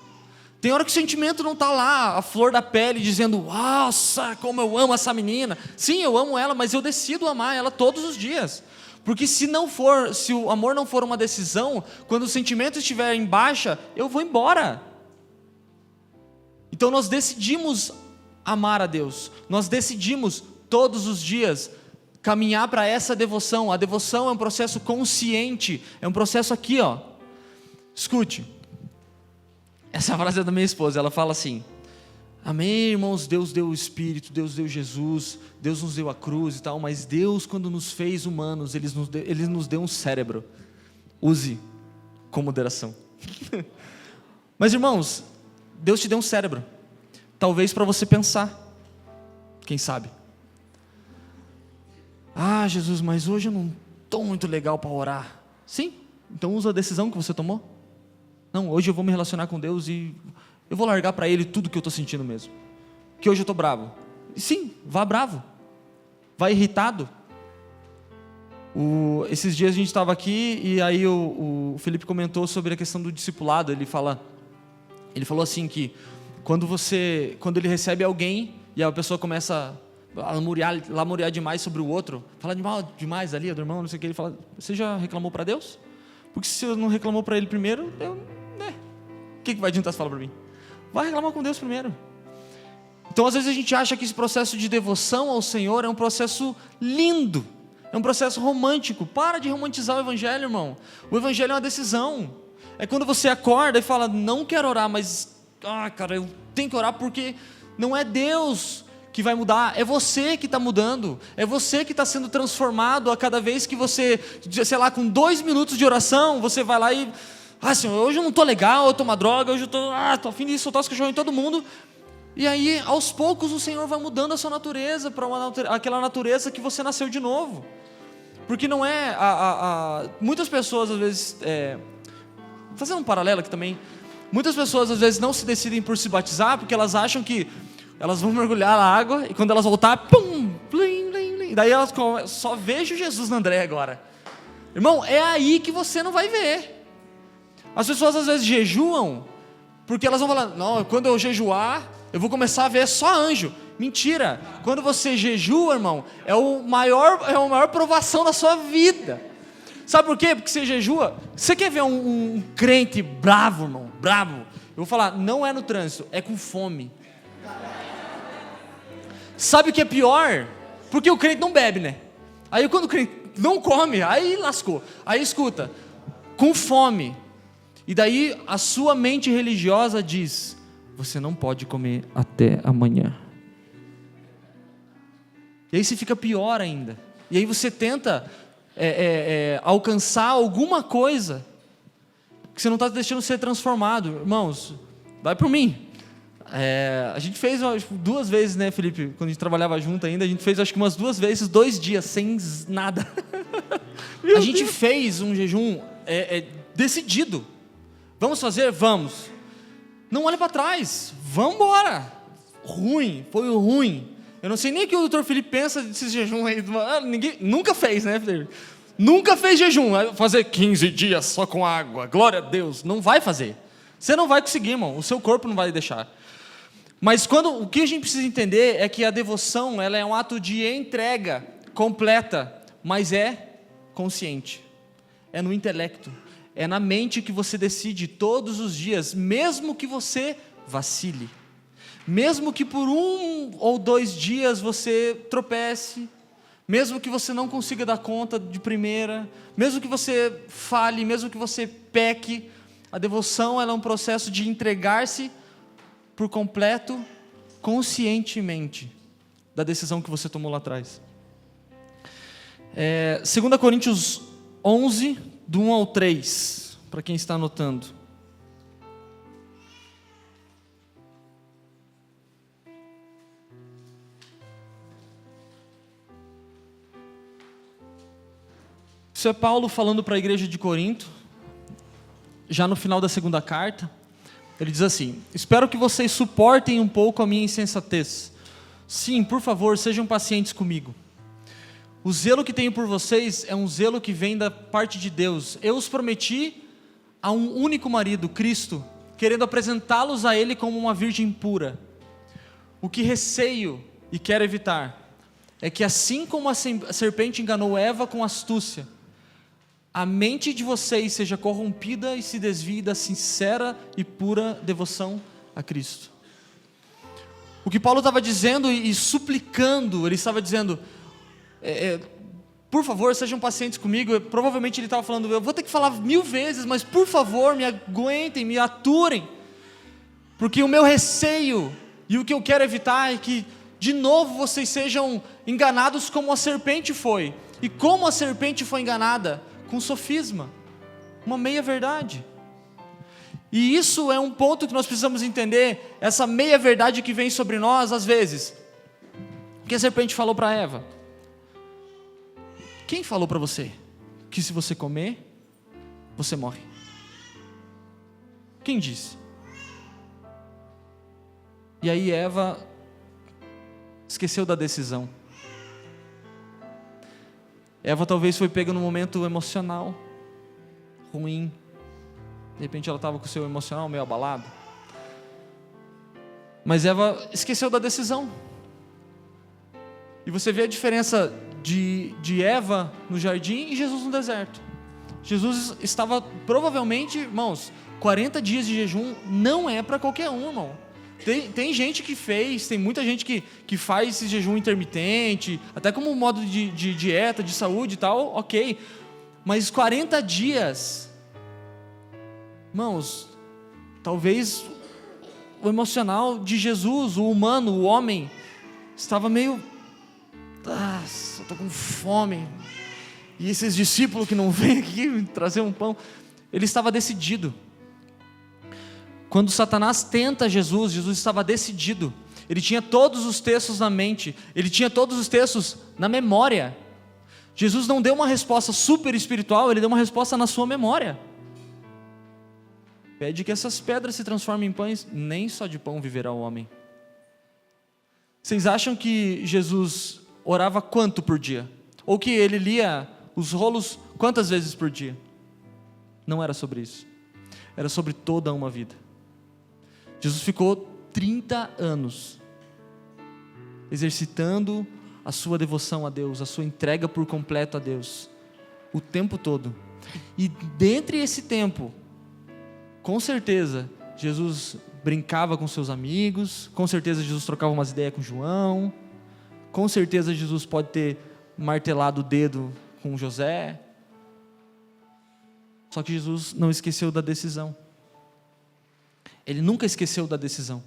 Tem hora que o sentimento não está lá, a flor da pele, dizendo, nossa, como eu amo essa menina. Sim, eu amo ela, mas eu decido amar ela todos os dias. Porque se o amor não for uma decisão, quando o sentimento estiver em baixa, eu vou embora. Então nós decidimos amar a Deus. Nós decidimos todos os dias caminhar para essa devoção. A devoção é um processo consciente, é um processo aqui, ó. Escute. Essa frase é da minha esposa, ela fala assim, amém, irmãos, Deus deu o Espírito, Deus deu Jesus, Deus nos deu a cruz e tal, mas Deus, quando nos fez humanos, Ele nos deu um cérebro. Use com moderação. Mas, irmãos, Deus te deu um cérebro, talvez para você pensar, quem sabe? Jesus, mas hoje eu não estou muito legal para orar. Sim, então usa a decisão que você tomou. Não, hoje eu vou me relacionar com Deus e eu vou largar para Ele tudo que eu estou sentindo mesmo. Que hoje eu estou bravo. E sim, vá bravo. Vá irritado. Esses dias a gente estava aqui e aí o Felipe comentou sobre a questão do discipulado. Ele falou assim que quando ele recebe alguém e a pessoa começa a lamuriar demais sobre o outro, falar demais ali do irmão, não sei o que, ele fala, você já reclamou para Deus? Porque se você não reclamou para Ele primeiro, o que vai adiantar você falar para mim? Vai reclamar com Deus primeiro. Então às vezes a gente acha que esse processo de devoção ao Senhor é um processo lindo, é um processo romântico. Para de romantizar o Evangelho, irmão. O Evangelho é uma decisão. É quando você acorda e fala, não quero orar, mas cara, eu tenho que orar porque não é Deus que vai mudar, é você que está mudando, é você que está sendo transformado a cada vez que você, sei lá, com 2 minutos de oração, você vai lá e, Senhor, hoje eu não estou legal, eu tomo droga, hoje eu estou afim de soltar os cachorros em todo mundo, e aí, aos poucos, o Senhor vai mudando a sua natureza, para aquela natureza que você nasceu de novo, porque não é, muitas pessoas às vezes, fazendo um paralelo aqui também, muitas pessoas às vezes não se decidem por se batizar, porque elas acham que elas vão mergulhar na água e quando elas voltar, pum, blim, blim, blim. Daí elas só vejo Jesus na André agora. Irmão, é aí que você não vai ver. As pessoas às vezes jejuam porque elas vão falar, não, quando eu jejuar, eu vou começar a ver só anjo. Mentira. Quando você jejua, irmão, é a maior provação da sua vida. Sabe por quê? Porque você jejua. Você quer ver um crente bravo, irmão? Bravo. Eu vou falar, não é no trânsito, é com fome. Sabe o que é pior? Porque o crente não bebe, né? Aí quando o crente não come, aí lascou. Aí escuta, com fome. E daí a sua mente religiosa diz, você não pode comer até amanhã. E aí você fica pior ainda. E aí você tenta alcançar alguma coisa que você não está deixando ser transformado. Irmãos, vai por mim. A gente fez 2 vezes, né, Felipe? Quando a gente trabalhava junto ainda, a gente fez acho que umas 2 vezes, 2 dias, sem nada. A gente fez um jejum decidido. Vamos fazer? Vamos. Não olha para trás. Vamos embora. Foi ruim. Eu não sei nem o que o doutor Felipe pensa desses jejum aí. Ninguém nunca fez, né, Felipe? Nunca fez jejum. Fazer 15 dias só com água. Glória a Deus. Não vai fazer. Você não vai conseguir, irmão. O seu corpo não vai deixar. Mas o que a gente precisa entender é que a devoção, ela é um ato de entrega completa, mas é consciente. É no intelecto. É na mente que você decide todos os dias, mesmo que você vacile. Mesmo que por 1 ou 2 dias você tropece, mesmo que você não consiga dar conta de primeira, mesmo que você falhe, mesmo que você peque, a devoção ela é um processo de entregar-se por completo, conscientemente, da decisão que você tomou lá atrás. 2 Coríntios 11, do 1 ao 3, para quem está anotando. Isso é Paulo falando para a igreja de Corinto, já no final da 2ª carta. Ele diz assim: espero que vocês suportem um pouco a minha insensatez. Sim, por favor, sejam pacientes comigo. O zelo que tenho por vocês é um zelo que vem da parte de Deus. Eu os prometi a um único marido, Cristo, querendo apresentá-los a Ele como uma virgem pura. O que receio e quero evitar é que, assim como a serpente enganou Eva com astúcia, a mente de vocês seja corrompida e se desvie da sincera e pura devoção a Cristo. O que Paulo estava dizendo e suplicando, ele estava dizendo, por favor, sejam pacientes comigo. Provavelmente ele estava falando, eu vou ter que falar 1000 vezes, mas por favor, me aguentem, me aturem, porque o meu receio e o que eu quero evitar é que, de novo, vocês sejam enganados como a serpente foi. E como a serpente foi enganada? Com sofisma, uma meia-verdade. E isso é um ponto que nós precisamos entender, essa meia-verdade que vem sobre nós às vezes. O que a serpente falou para Eva? Quem falou para você que se você comer, você morre? Quem disse? E aí Eva esqueceu da decisão. Eva talvez foi pega num momento emocional ruim. De repente ela estava com o seu emocional meio abalado. Mas Eva esqueceu da decisão. E você vê a diferença de Eva no jardim e Jesus no deserto. Jesus estava provavelmente, irmãos, 40 dias de jejum não é para qualquer um, irmão. Tem gente que fez, tem muita gente que faz esse jejum intermitente, até como modo de dieta, de saúde e tal, ok. Mas 40 dias, irmãos, talvez o emocional de Jesus, o humano, o homem, estava meio, eu estou com fome, e esses discípulos que não vêm aqui me trazer um pão, ele estava decidido. Quando Satanás tenta Jesus, Jesus estava decidido. Ele tinha todos os textos na mente. Ele tinha todos os textos na memória. Jesus não deu uma resposta super espiritual, ele deu uma resposta na sua memória. Pede que essas pedras se transformem em pães. Nem só de pão viverá o homem. Vocês acham que Jesus orava quanto por dia? Ou que ele lia os rolos quantas vezes por dia? Não era sobre isso. Era sobre toda uma vida. Jesus ficou 30 anos exercitando a sua devoção a Deus, a sua entrega por completo a Deus, o tempo todo. E dentre esse tempo, com certeza, Jesus brincava com seus amigos, com certeza Jesus trocava umas ideias com João, com certeza Jesus pode ter martelado o dedo com José. Só que Jesus não esqueceu da decisão. Ele nunca esqueceu da decisão.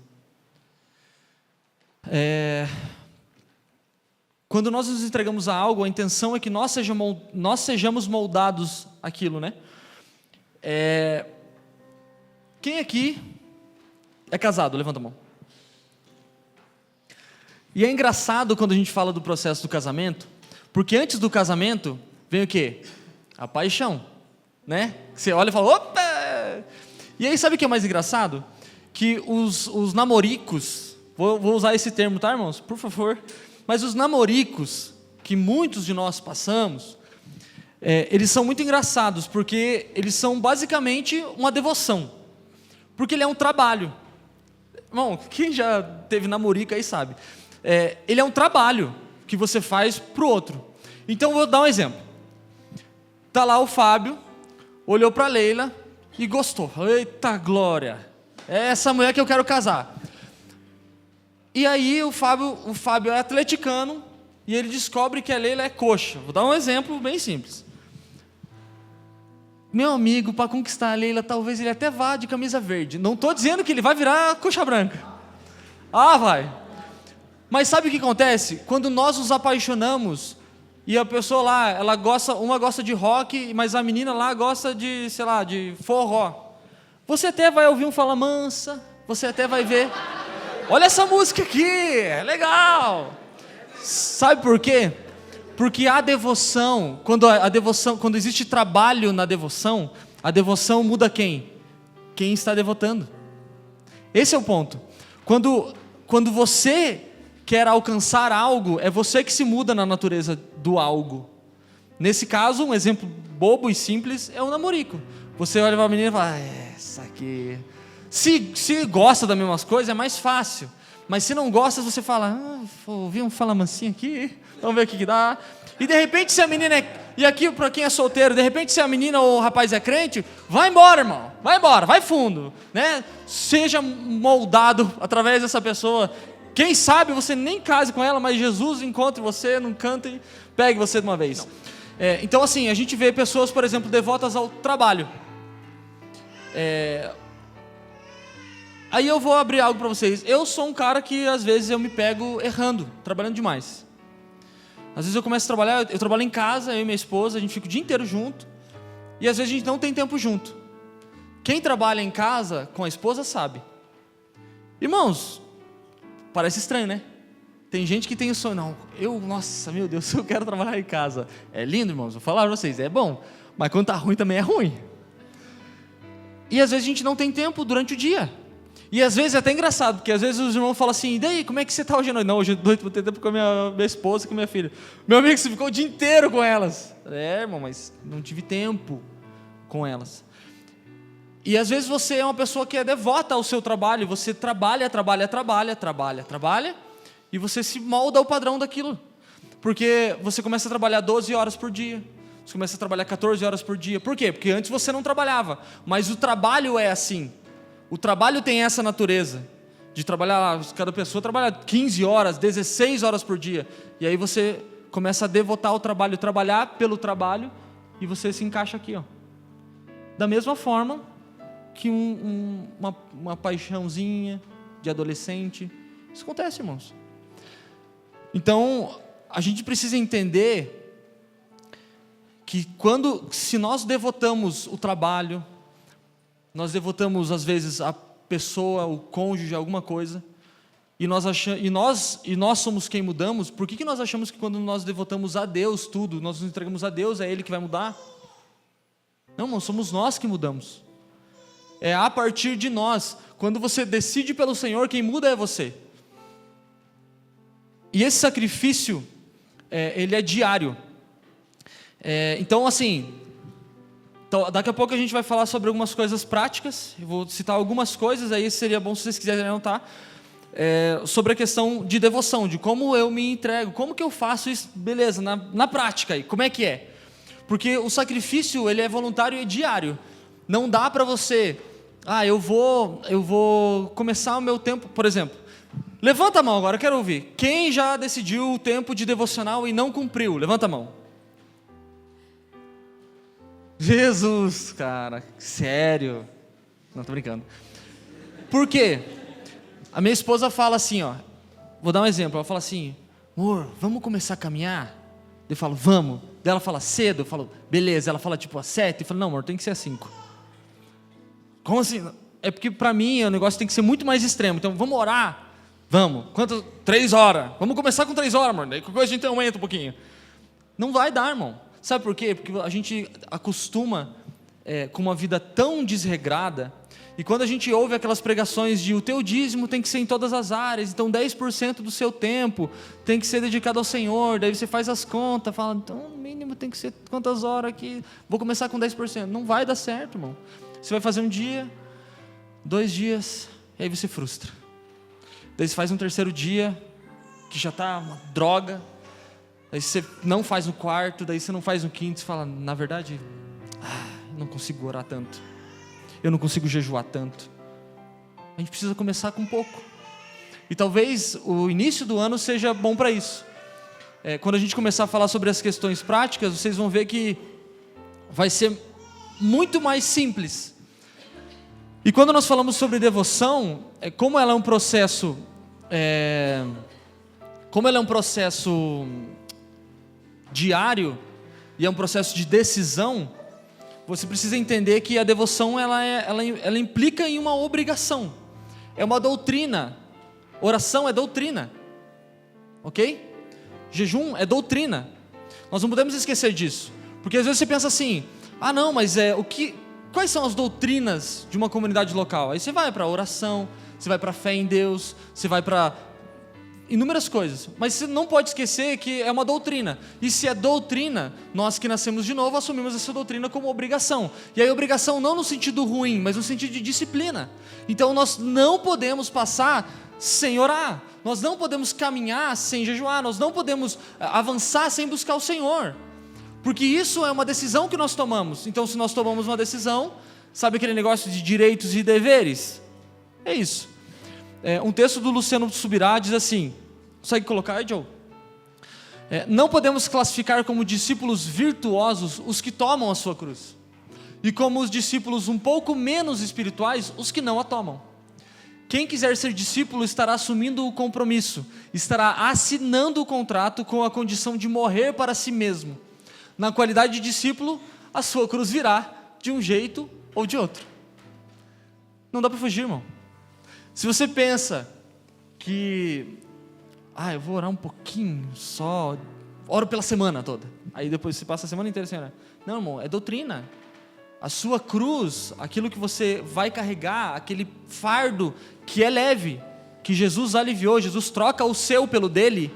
quando nós nos entregamos a algo, a intenção é que nós sejamos moldados àquilo, né? Quem aqui é casado? Levanta a mão. E é engraçado quando a gente fala do processo do casamento, porque antes do casamento vem o quê? A paixão, né? Você olha e fala, opa! E aí sabe o que é mais engraçado? Que os namoricos, vou usar esse termo, tá, irmãos? Por favor. Mas os namoricos, que muitos de nós passamos, eles são muito engraçados, porque eles são basicamente uma devoção. Porque ele é um trabalho. Irmão, quem já teve namorico aí sabe. Ele é um trabalho que você faz para o outro. Então, vou dar um exemplo. Está lá o Fábio, olhou para a Leila e gostou. Eita glória, é essa mulher que eu quero casar. E aí o Fábio é atleticano e ele descobre que a Leila é coxa. Vou dar um exemplo bem simples. Meu amigo, para conquistar a Leila, talvez ele até vá de camisa verde. Não estou dizendo que ele vai virar coxa branca. Ah, vai. Mas sabe o que acontece? Quando nós nos apaixonamos e a pessoa lá, uma gosta de rock, mas a menina lá gosta de, sei lá, de forró. Você até vai ouvir um Fala Mansa, você até vai ver, olha essa música aqui, é legal. Sabe por quê? Porque a devoção, quando existe trabalho na devoção, a devoção muda quem? Quem está devotando. Esse é o ponto. Quando você quer alcançar algo, é você que se muda na natureza do algo. Nesse caso, um exemplo bobo e simples é o namorico. Você olha para a menina e fala, essa aqui... Se gosta das mesmas coisas, é mais fácil. Mas se não gosta, você fala, vou ouvir um Fala Mansinho aqui, vamos ver o que dá. E de repente, se a menina e aqui para quem é solteiro, de repente, se a menina ou o rapaz é crente, vai embora, irmão, vai embora, vai fundo, né? Seja moldado através dessa pessoa. Quem sabe você nem case com ela, mas Jesus encontre você num canto e pegue você de uma vez. Então, assim, a gente vê pessoas, por exemplo, devotas ao trabalho. Aí eu vou abrir algo para vocês. Eu sou um cara que, às vezes, eu me pego errando, trabalhando demais. Às vezes eu começo a trabalhar, eu trabalho em casa, eu e minha esposa, a gente fica o dia inteiro junto, e às vezes a gente não tem tempo junto. Quem trabalha em casa com a esposa sabe. Irmãos, parece estranho, né? Tem gente que tem o sonho, nossa, meu Deus, eu quero trabalhar em casa. É lindo, irmãos, vou falar para vocês, é bom, mas quando tá ruim também é ruim. E às vezes a gente não tem tempo durante o dia. E às vezes é até engraçado, porque às vezes os irmãos falam assim, e daí, como é que você está hoje à noite? Não, hoje à noite vou ter tempo com a minha esposa e com a minha filha. Meu amigo, você ficou o dia inteiro com elas. Irmão, mas não tive tempo com elas. E às vezes você é uma pessoa que é devota ao seu trabalho, você trabalha, e você se molda ao padrão daquilo. Porque você começa a trabalhar 12 horas por dia, você começa a trabalhar 14 horas por dia. Por quê? Porque antes você não trabalhava, mas o trabalho é assim. O trabalho tem essa natureza, de trabalhar, cada pessoa trabalha 15 horas, 16 horas por dia. E aí você começa a devotar ao trabalho, trabalhar pelo trabalho, e você se encaixa aqui, ó. Da mesma forma que uma paixãozinha de adolescente. Isso acontece, irmãos. Então, a gente precisa entender que se nós devotamos o trabalho, nós devotamos às vezes a pessoa, o cônjuge, alguma coisa, e nós somos quem mudamos. Por que nós achamos que quando nós devotamos a Deus tudo, nós nos entregamos a Deus, é Ele que vai mudar? Não, somos nós que mudamos. É a partir de nós. Quando você decide pelo Senhor, quem muda é você. E esse sacrifício, ele é diário. Então, assim, daqui a pouco a gente vai falar sobre algumas coisas práticas. Eu vou citar algumas coisas, aí seria bom se vocês quiserem anotar. Sobre a questão de devoção, de como eu me entrego, como que eu faço isso, beleza, na prática aí, como é que é? Porque o sacrifício, ele é voluntário e diário. Não dá para você, eu vou começar o meu tempo, por exemplo, levanta a mão agora, eu quero ouvir. Quem já decidiu o tempo de devocional e não cumpriu? Levanta a mão. Jesus, cara, sério? Não, tô brincando. Por quê? A minha esposa fala assim, vou dar um exemplo, ela fala assim, amor, vamos começar a caminhar? Eu falo, vamos. Daí ela fala, cedo? Eu falo, beleza. Ela fala, tipo, às 7? Eu falo, não, amor, tem que ser às 5. Como assim? É porque para mim o negócio tem que ser muito mais extremo. Então, vamos orar? Vamos. Quantas? 3 horas. Vamos começar com 3 horas, amor. Daí qualquer coisa a gente aumenta um pouquinho. Não vai dar, irmão. Sabe por quê? Porque a gente acostuma com uma vida tão desregrada. E quando a gente ouve aquelas pregações de o teu dízimo tem que ser em todas as áreas, então 10% do seu tempo tem que ser dedicado ao Senhor, daí você faz as contas, fala, então no mínimo tem que ser quantas horas aqui, vou começar com 10%. Não vai dar certo, irmão. Você vai fazer um dia, 2 dias, e aí você frustra. Daí você faz um terceiro dia, que já está uma droga, daí você não faz no quarto, daí você não faz no quinto, você fala, na verdade, não consigo orar tanto. Eu não consigo jejuar tanto. A gente precisa começar com pouco. E talvez o início do ano seja bom para isso. Quando a gente começar a falar sobre as questões práticas, vocês vão ver que vai ser muito mais simples. E quando nós falamos sobre devoção, como ela é um processo, diário e é um processo de decisão, você precisa entender que a devoção ela implica em uma obrigação. É uma doutrina. Oração é doutrina. Ok? Jejum é doutrina. Nós não podemos esquecer disso. Porque às vezes você pensa assim, não, mas quais são as doutrinas de uma comunidade local? Aí você vai para a oração, você vai para a fé em Deus, você vai para inúmeras coisas, mas você não pode esquecer que é uma doutrina, e se é doutrina, nós que nascemos de novo assumimos essa doutrina como obrigação, e aí obrigação não no sentido ruim, mas no sentido de disciplina. Então nós não podemos passar sem orar, nós não podemos caminhar sem jejuar, nós não podemos avançar sem buscar o Senhor, porque isso é uma decisão que nós tomamos. Então se nós tomamos uma decisão, sabe aquele negócio de direitos e deveres? É isso. Um texto do Luciano Subirá diz assim, consegue colocar aí, Joe? Não podemos classificar como discípulos virtuosos os que tomam a sua cruz, e como os discípulos um pouco menos espirituais os que não a tomam. Quem quiser ser discípulo estará assumindo o compromisso, estará assinando o contrato com a condição de morrer para si mesmo. Na qualidade de discípulo, a sua cruz virá de um jeito ou de outro. Não dá para fugir, irmão. Se você pensa que, eu vou orar um pouquinho só, oro pela semana toda, aí depois você passa a semana inteira sem orar. Não, irmão, é doutrina. A sua cruz, aquilo que você vai carregar, aquele fardo que é leve, que Jesus aliviou, Jesus troca o seu pelo dele,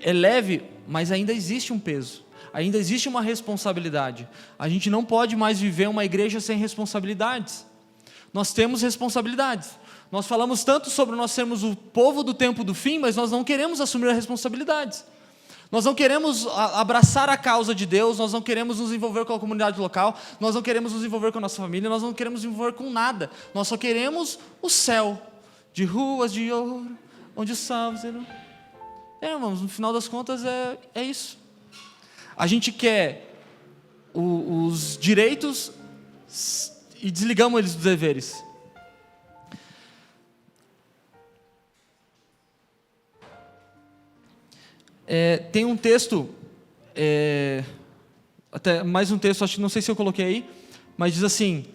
é leve, mas ainda existe um peso, ainda existe uma responsabilidade. A gente não pode mais viver uma igreja sem responsabilidades. Nós temos responsabilidades. Nós falamos tanto sobre nós sermos o povo do tempo do fim, mas nós não queremos assumir as responsabilidades. Nós não queremos abraçar a causa de Deus, nós não queremos nos envolver com a comunidade local, nós não queremos nos envolver com a nossa família, nós não queremos nos envolver com nada. Nós só queremos o céu, de ruas de ouro, onde os salvos irão. Irmãos, no final das contas é isso. A gente quer os direitos e desligamos eles dos deveres. Tem um texto, até mais um texto, acho que não sei se eu coloquei aí, mas diz assim,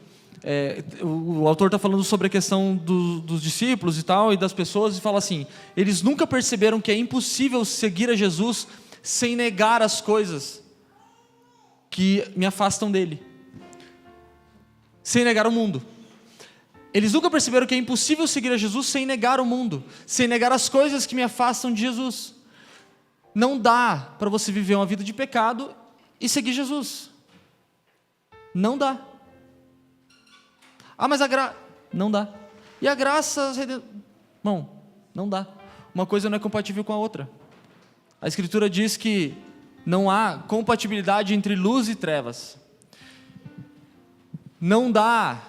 o autor está falando sobre a questão dos discípulos e tal, e das pessoas, e fala assim, eles nunca perceberam que é impossível seguir a Jesus sem negar as coisas que me afastam dele, sem negar o mundo. Eles nunca perceberam que é impossível seguir a Jesus sem negar o mundo, sem negar as coisas que me afastam de Jesus. Não dá para você viver uma vida de pecado e seguir Jesus. Não dá. Mas não dá. E a graça... não dá. Uma coisa não é compatível com a outra. A Escritura diz que não há compatibilidade entre luz e trevas. Não dá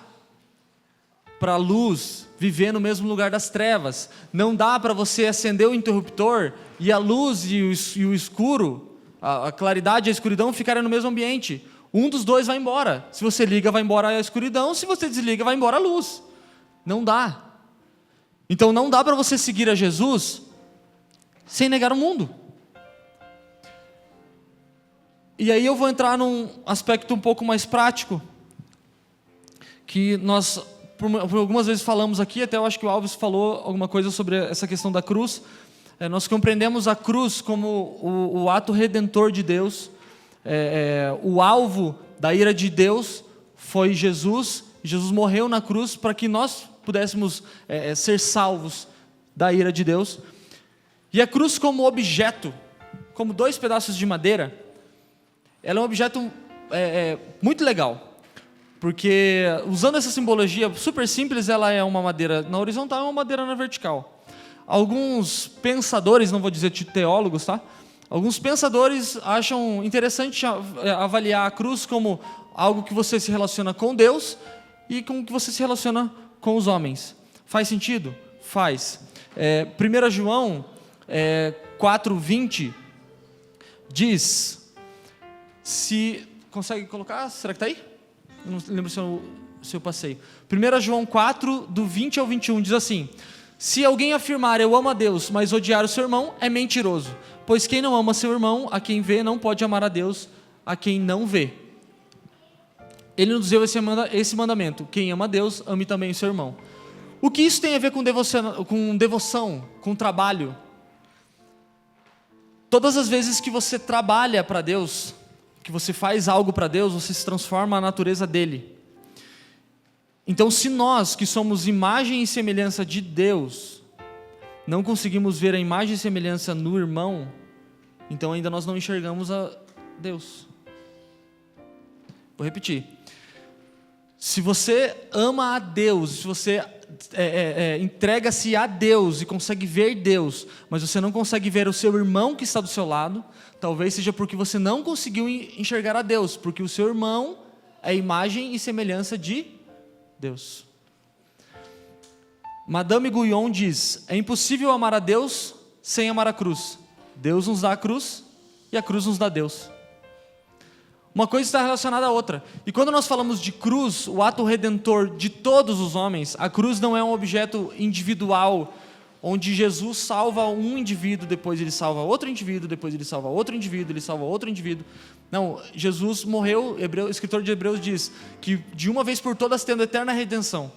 para a luz viver no mesmo lugar das trevas. Não dá para você acender o interruptor e a luz e o escuro, a claridade e a escuridão ficarem no mesmo ambiente. Um dos dois vai embora. Se você liga, vai embora a escuridão. Se você desliga, vai embora a luz. Não dá. Então não dá para você seguir a Jesus sem negar o mundo. E aí eu vou entrar num aspecto um pouco mais prático, que nós por algumas vezes falamos aqui, até eu acho que o Alves falou alguma coisa sobre essa questão da cruz. Nós compreendemos a cruz como o ato redentor de Deus. O alvo da ira de Deus foi Jesus. Jesus morreu na cruz para que nós pudéssemos ser salvos da ira de Deus. E a cruz como objeto, como 2 pedaços de madeira, ela é um objeto muito legal. Porque, usando essa simbologia super simples, ela é uma madeira na horizontal e uma madeira na vertical. Alguns pensadores, não vou dizer teólogos, tá? Alguns pensadores acham interessante avaliar a cruz como algo que você se relaciona com Deus e com que você se relaciona com os homens. Faz sentido? Faz. 1 João 4:20 diz, se consegue colocar, será que está aí? Não lembro se eu passei. 1 João 4, do 20 ao 21, diz assim: se alguém afirmar eu amo a Deus, mas odiar o seu irmão, é mentiroso. Pois quem não ama seu irmão, a quem vê, não pode amar a Deus, a quem não vê. Ele nos deu esse mandamento: quem ama a Deus, ame também o seu irmão. O que isso tem a ver com devoção, com trabalho? Todas as vezes que você trabalha para Deus, que você faz algo para Deus, você se transforma na natureza dele. Então, se nós, que somos imagem e semelhança de Deus, não conseguimos ver a imagem e semelhança no irmão, então ainda nós não enxergamos a Deus. Vou repetir. Se você ama a Deus, se você entrega-se a Deus e consegue ver Deus, mas você não consegue ver o seu irmão que está do seu lado, talvez seja porque você não conseguiu enxergar a Deus, porque o seu irmão é imagem e semelhança de Deus. Madame Guyon diz: é impossível amar a Deus sem amar a cruz. Deus nos dá a cruz e a cruz nos dá Deus. Uma coisa está relacionada à outra. E quando nós falamos de cruz, o ato redentor de todos os homens, a cruz não é um objeto individual, onde Jesus salva um indivíduo, depois ele salva outro indivíduo, depois ele salva outro indivíduo, ele salva outro indivíduo. Não, Jesus morreu, o escritor de Hebreus diz, que de uma vez por todas tendo eterna redenção.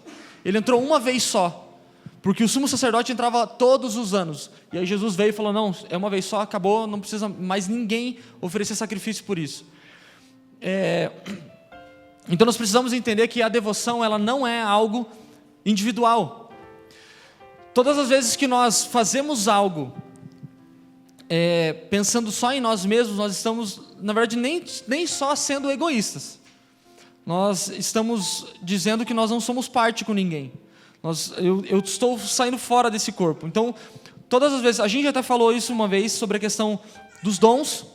Ele entrou uma vez só, porque o sumo sacerdote entrava todos os anos. E aí Jesus veio e falou, não, é uma vez só, acabou, não precisa mais ninguém oferecer sacrifício por isso. Então nós precisamos entender que a devoção, ela não é algo individual. Todas as vezes que nós fazemos algo pensando só em nós mesmos, nós estamos, na verdade, nem só sendo egoístas. Nós estamos dizendo que nós não somos parte com ninguém. Eu estou saindo fora desse corpo. Então, todas as vezes, a gente até falou isso uma vez sobre a questão dos dons.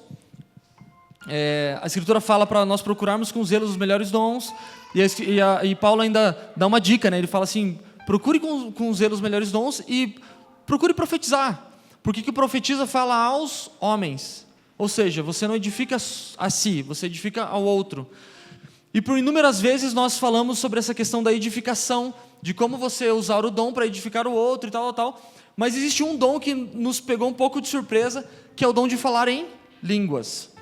A Escritura fala para nós procurarmos com zelo os melhores dons, e Paulo ainda dá uma dica, né? Ele fala assim, procure com zelo os melhores dons e procure profetizar, porque que profetiza fala aos homens, ou seja, você não edifica a si, você edifica ao outro. E por inúmeras vezes nós falamos sobre essa questão da edificação, de como você usar o dom para edificar o outro e tal, mas existe um dom que nos pegou um pouco de surpresa, que é o dom de falar em línguas.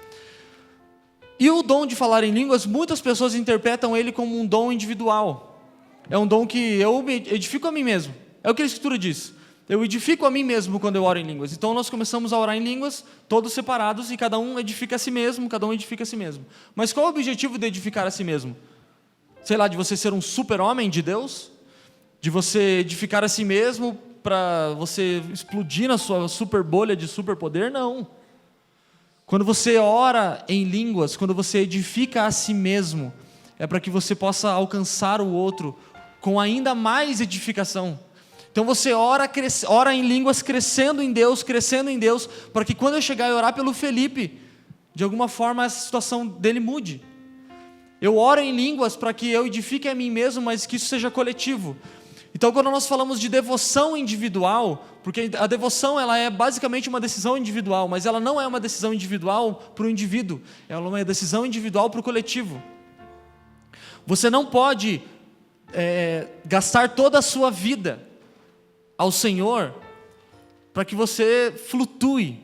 E o dom de falar em línguas, muitas pessoas interpretam ele como um dom individual. É um dom que eu me edifico a mim mesmo. É o que a Escritura diz. Eu edifico a mim mesmo quando eu oro em línguas. Então nós começamos a orar em línguas, todos separados, e cada um edifica a si mesmo, cada um edifica a si mesmo. Mas qual é o objetivo de edificar a si mesmo? Sei lá, de você ser um super-homem de Deus? De você edificar a si mesmo para você explodir na sua super bolha de superpoder? Não. Quando você ora em línguas, quando você edifica a si mesmo, é para que você possa alcançar o outro com ainda mais edificação. Então você ora em línguas crescendo em Deus, para que quando eu chegar e orar pelo Felipe, de alguma forma a situação dele mude. Eu oro em línguas para que eu edifique a mim mesmo, mas que isso seja coletivo. Então, quando nós falamos de devoção individual, porque a devoção ela é basicamente uma decisão individual, mas ela não é uma decisão individual para o indivíduo, ela é uma decisão individual para o coletivo. Você não pode gastar toda a sua vida ao Senhor para que você flutue.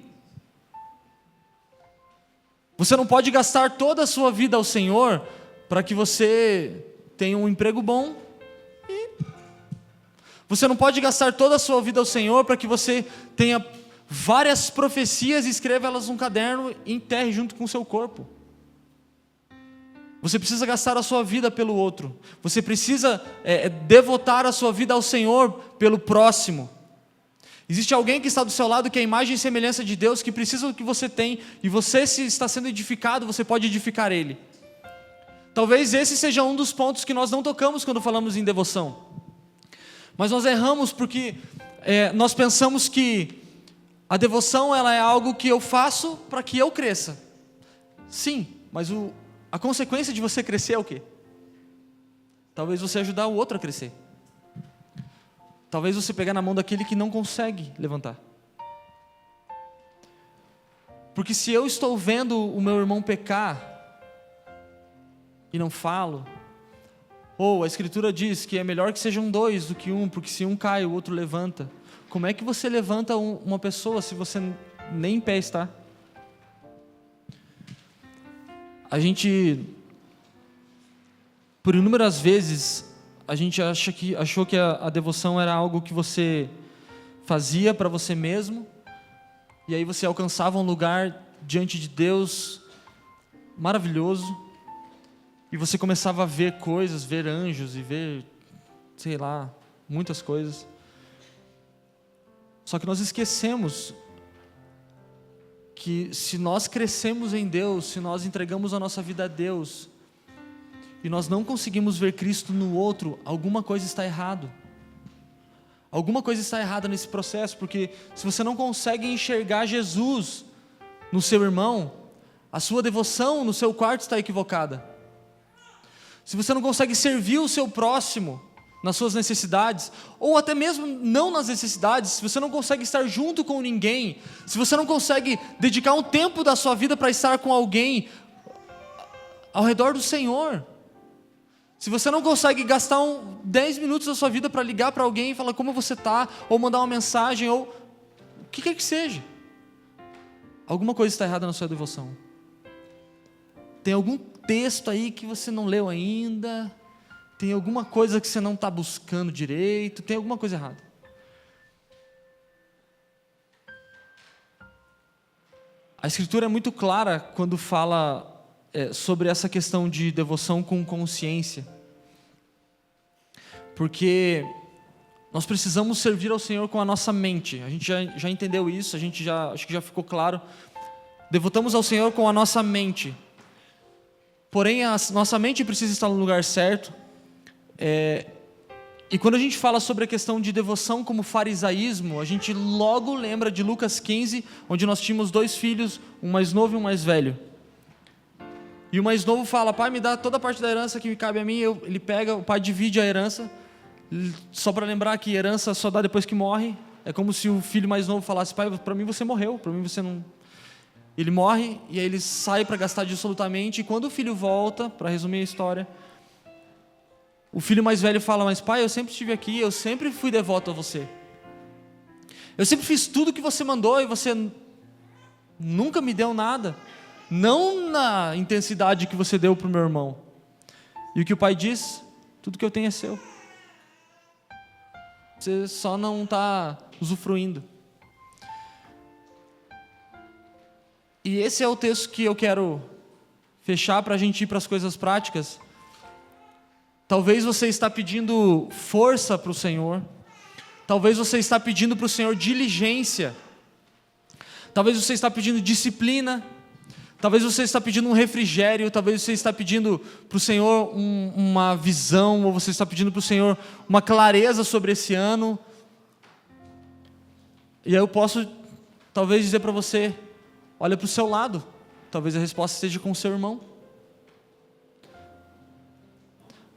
Você não pode gastar toda a sua vida ao Senhor para que você tenha um emprego bom. Você não pode gastar toda a sua vida ao Senhor para que você tenha várias profecias e escreva elas num caderno e enterre junto com o seu corpo. Você precisa gastar a sua vida pelo outro. Você precisa devotar a sua vida ao Senhor pelo próximo. Existe alguém que está do seu lado que é a imagem e semelhança de Deus, que precisa do que você tem, e você, se está sendo edificado, você pode edificar ele. Talvez esse seja um dos pontos que nós não tocamos quando falamos em devoção. Mas nós erramos porque nós pensamos que a devoção ela é algo que eu faço para que eu cresça. Sim, mas a consequência de você crescer é o quê? Talvez você ajudar o outro a crescer. Talvez você pegar na mão daquele que não consegue levantar. Porque se eu estou vendo o meu irmão pecar e não falo, ou a Escritura diz que é melhor que sejam dois do que um, porque se um cai, o outro levanta. Como é que você levanta uma pessoa se você nem em pé está? A gente, por inúmeras vezes, a gente achou que a devoção era algo que você fazia para você mesmo, e aí você alcançava um lugar diante de Deus maravilhoso, e você começava a ver coisas, ver anjos e ver, sei lá, muitas coisas. Só que nós esquecemos que se nós crescemos em Deus, se nós entregamos a nossa vida a Deus, e nós não conseguimos ver Cristo no outro, alguma coisa está errado. Alguma coisa está errada nesse processo, porque se você não consegue enxergar Jesus no seu irmão, a sua devoção no seu quarto está equivocada. Se você não consegue servir o seu próximo nas suas necessidades, ou até mesmo não nas necessidades, se você não consegue estar junto com ninguém, se você não consegue dedicar um tempo da sua vida para estar com alguém ao redor do Senhor, se você não consegue gastar 10 minutos da sua vida para ligar para alguém e falar como você está, ou mandar uma mensagem, ou o que quer que seja, alguma coisa está errada na sua devoção. Tem algum texto aí que você não leu ainda, tem alguma coisa que você não está buscando direito, tem alguma coisa errada. A Escritura é muito clara quando fala sobre essa questão de devoção com consciência, porque nós precisamos servir ao Senhor com a nossa mente. A gente já entendeu isso, acho que já ficou claro. Devotamos ao Senhor com a nossa mente, porém a nossa mente precisa estar no lugar certo. E quando a gente fala sobre a questão de devoção como farisaísmo, a gente logo lembra de Lucas 15, onde nós tínhamos 2 filhos, um mais novo e um mais velho. E o mais novo fala: pai, me dá toda a parte da herança que me cabe a mim. Ele pega, o pai divide a herança, só para lembrar que herança só dá depois que morre. É como se o filho mais novo falasse: pai, para mim você morreu, para mim você não... Ele morre, e aí ele sai para gastar absolutamente, e quando o filho volta, para resumir a história, o filho mais velho fala: mas pai, eu sempre estive aqui, eu sempre fui devoto a você. Eu sempre fiz tudo que você mandou, e você nunca me deu nada. Não na intensidade que você deu para o meu irmão. E o que o pai diz? Tudo que eu tenho é seu. Você só não está usufruindo. E esse é o texto que eu quero fechar para a gente ir para as coisas práticas. Talvez você está pedindo força para o Senhor. Talvez você está pedindo para o Senhor diligência. Talvez você está pedindo disciplina. Talvez você está pedindo um refrigério, talvez você está pedindo para o Senhor uma visão, ou você está pedindo para o Senhor uma clareza sobre esse ano. E aí eu posso talvez dizer para você: olha para o seu lado, talvez a resposta esteja com o seu irmão.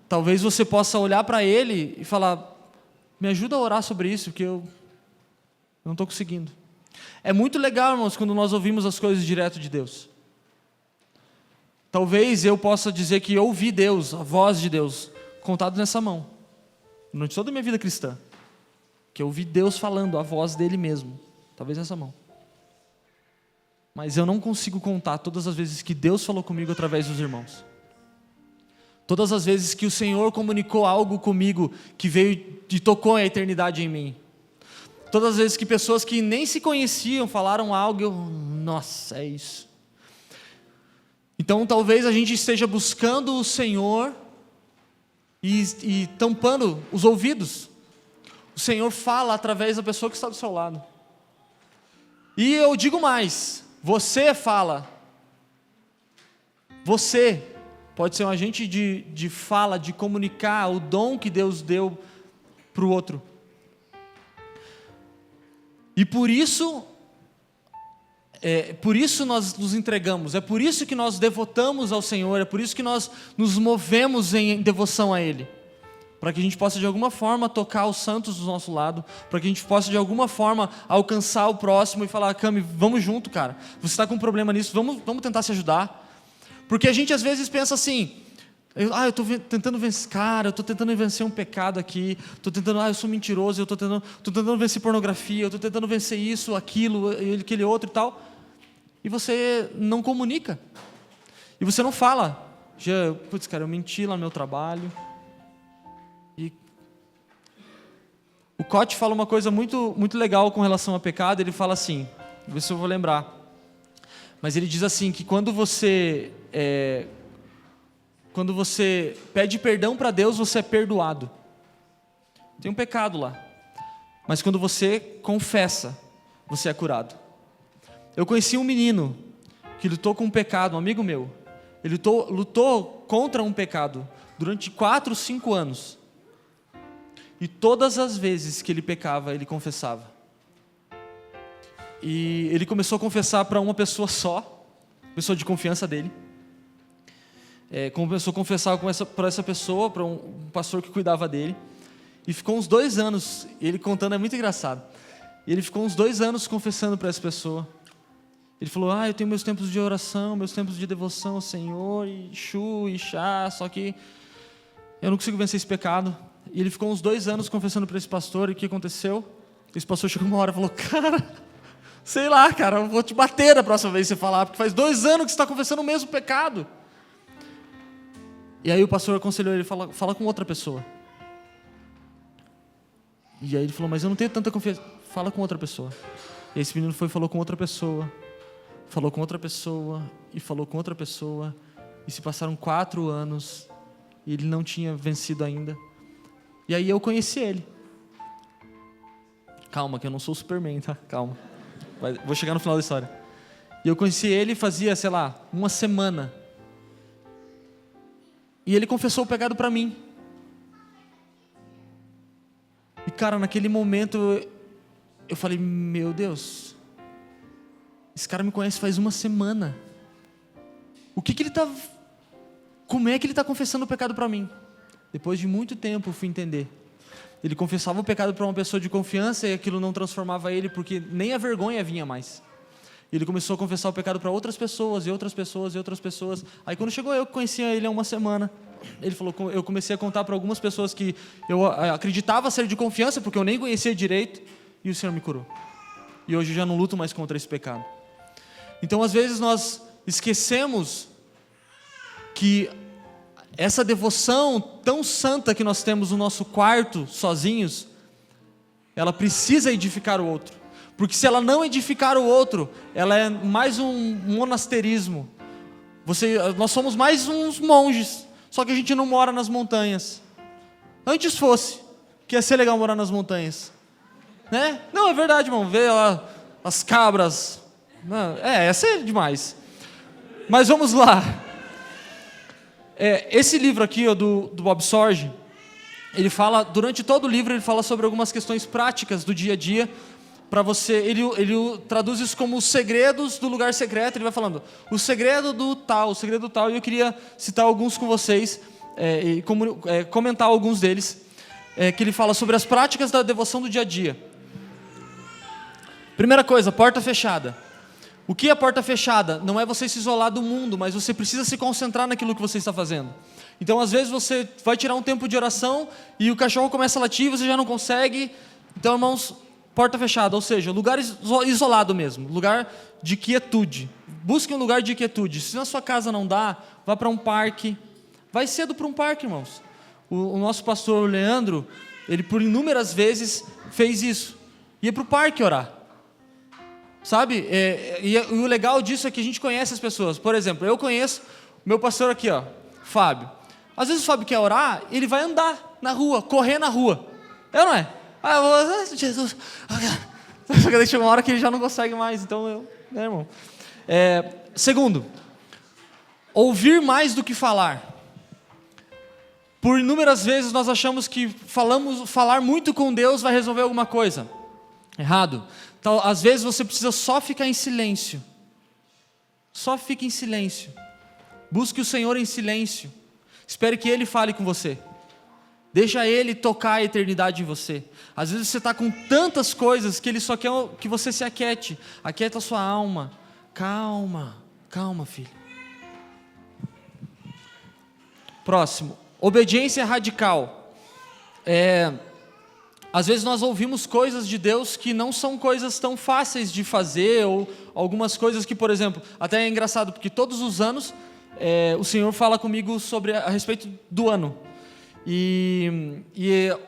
Talvez você possa olhar para ele e falar: me ajuda a orar sobre isso, porque eu não estou conseguindo. É muito legal, irmãos, quando nós ouvimos as coisas direto de Deus. Talvez eu possa dizer que eu ouvi Deus, a voz de Deus, contado nessa mão, durante toda a minha vida cristã, que eu ouvi Deus falando, a voz dele mesmo. talvez nessa mão. Mas eu não consigo contar todas as vezes que Deus falou comigo através dos irmãos. Todas as vezes que o Senhor comunicou algo comigo que veio e tocou a eternidade em mim. Todas as vezes que pessoas que nem se conheciam falaram algo, eu, nossa, é isso. Então talvez a gente esteja buscando o Senhor e tampando os ouvidos. O Senhor fala através da pessoa que está do seu lado. E eu digo mais, você fala. Você pode ser um agente de fala, de comunicar o dom que Deus deu para o outro. E por isso nós nos entregamos, é por isso que nós devotamos ao Senhor, é por isso que nós nos movemos em devoção a Ele. Para que a gente possa de alguma forma tocar os santos do nosso lado, para que a gente possa de alguma forma alcançar o próximo e falar, Cami, vamos junto, cara, você está com um problema nisso, vamos tentar se ajudar. Porque a gente às vezes pensa assim, eu estou tentando vencer, cara, eu estou tentando vencer um pecado aqui, eu sou mentiroso, eu estou tentando vencer pornografia, eu estou tentando vencer isso, aquilo, aquele outro e tal, e você não comunica, e você não fala, putz, cara, eu menti lá no meu trabalho. E o Cote fala uma coisa muito, muito legal com relação a pecado. Ele fala assim, vou ver se eu vou lembrar, mas ele diz assim, que quando você pede perdão para Deus, você é perdoado. Tem um pecado lá, mas quando você confessa, você é curado. Eu conheci um menino que lutou com um pecado, um amigo meu. Ele lutou contra um pecado durante 4, 5 anos. E todas as vezes que ele pecava, ele confessava. E ele começou a confessar para uma pessoa só, pessoa de confiança dele. Começou a confessar para essa pessoa, para um pastor que cuidava dele. E ficou uns 2 anos, ele contando é muito engraçado. Ele ficou uns 2 anos confessando para essa pessoa. Ele falou, eu tenho meus tempos de oração, meus tempos de devoção ao Senhor, e chu, e chá, só que eu não consigo vencer esse pecado. E ele ficou uns 2 anos confessando para esse pastor, e o que aconteceu? Esse pastor chegou uma hora e falou, cara, sei lá, cara, eu vou te bater da próxima vez que você falar, porque faz 2 anos que você está confessando o mesmo pecado. E aí o pastor aconselhou ele, fala com outra pessoa. E aí ele falou, mas eu não tenho tanta confiança, fala com outra pessoa. E esse menino foi e falou com outra pessoa, falou com outra pessoa, e falou com outra pessoa, e se passaram 4 anos, e ele não tinha vencido ainda. E aí eu conheci ele. Calma, que eu não sou o Superman, tá? Calma. Vou chegar no final da história. E eu conheci ele fazia, sei lá, 1 semana. E ele confessou o pecado para mim. E cara, naquele momento, eu falei, meu Deus, esse cara me conhece faz 1 semana. Como é que ele está confessando o pecado para mim? Depois de muito tempo eu fui entender. Ele confessava o pecado para uma pessoa de confiança e aquilo não transformava ele, porque nem a vergonha vinha mais. Ele começou a confessar o pecado para outras pessoas, e outras pessoas, e outras pessoas. Aí quando chegou eu que conhecia ele há 1 semana, ele falou, eu comecei a contar para algumas pessoas que eu acreditava ser de confiança, porque eu nem conhecia direito, e o Senhor me curou. E hoje eu já não luto mais contra esse pecado. Então às vezes nós esquecemos que essa devoção tão santa que nós temos no nosso quarto, sozinhos, ela precisa edificar o outro. Porque se ela não edificar o outro, ela é mais um monasterismo. Nós somos mais uns monges, só que a gente não mora nas montanhas. Antes fosse, que ia ser legal morar nas montanhas. Né? Não, é verdade, irmão, ver lá as cabras. Não, ia ser demais. Mas vamos lá. Esse livro aqui, do Bob Sorge, ele fala, durante todo o livro, ele fala sobre algumas questões práticas do dia a dia, para você, ele traduz isso como os segredos do lugar secreto. Ele vai falando, o segredo do tal, e eu queria citar alguns com vocês, e comentar alguns deles, que ele fala sobre as práticas da devoção do dia a dia. Primeira coisa, porta fechada. O que é porta fechada? Não é você se isolar do mundo, mas você precisa se concentrar naquilo que você está fazendo. Então, às vezes, você vai tirar um tempo de oração e o cachorro começa a latir e você já não consegue. Então, irmãos, porta fechada, ou seja, lugar isolado mesmo, lugar de quietude. Busque um lugar de quietude. Se na sua casa não dá, vá para um parque. Vai cedo para um parque, irmãos. O nosso pastor Leandro, ele por inúmeras vezes fez isso. Ia para o parque orar. Sabe? E o legal disso é que a gente conhece as pessoas. Por exemplo, eu conheço o meu pastor aqui, ó, Fábio. Às vezes o Fábio quer orar, ele vai andar na rua, correr na rua. É ou não é? Jesus. Chega uma hora que ele já não consegue mais. Então, né, irmão? Segundo, ouvir mais do que falar. Por inúmeras vezes nós achamos que falar muito com Deus vai resolver alguma coisa. Errado. Então, às vezes você precisa só ficar em silêncio. Só fique em silêncio. Busque o Senhor em silêncio. Espere que Ele fale com você. Deixa Ele tocar a eternidade em você. Às vezes você está com tantas coisas que Ele só quer que você se aquiete. Aquieta a sua alma. Calma, calma, filho. Próximo. Obediência radical. Às vezes nós ouvimos coisas de Deus que não são coisas tão fáceis de fazer, ou algumas coisas que, por exemplo, até é engraçado, porque todos os anos o Senhor fala comigo a respeito do ano. E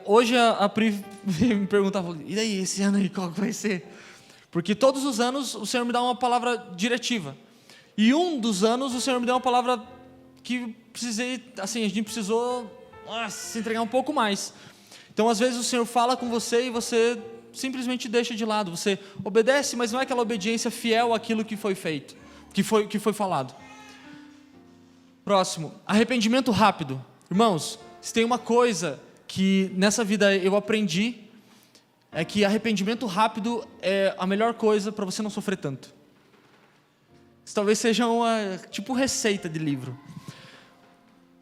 hoje a Pri me perguntava, e daí, esse ano aí, qual que vai ser? Porque todos os anos o Senhor me dá uma palavra diretiva. E um dos anos o Senhor me deu uma palavra que a gente precisou se entregar um pouco mais. Então, às vezes, o Senhor fala com você e você simplesmente deixa de lado. Você obedece, mas não é aquela obediência fiel àquilo que foi feito, que foi falado. Próximo, arrependimento rápido. Irmãos, se tem uma coisa que nessa vida eu aprendi, é que arrependimento rápido é a melhor coisa para você não sofrer tanto. Isso talvez seja uma receita de livro.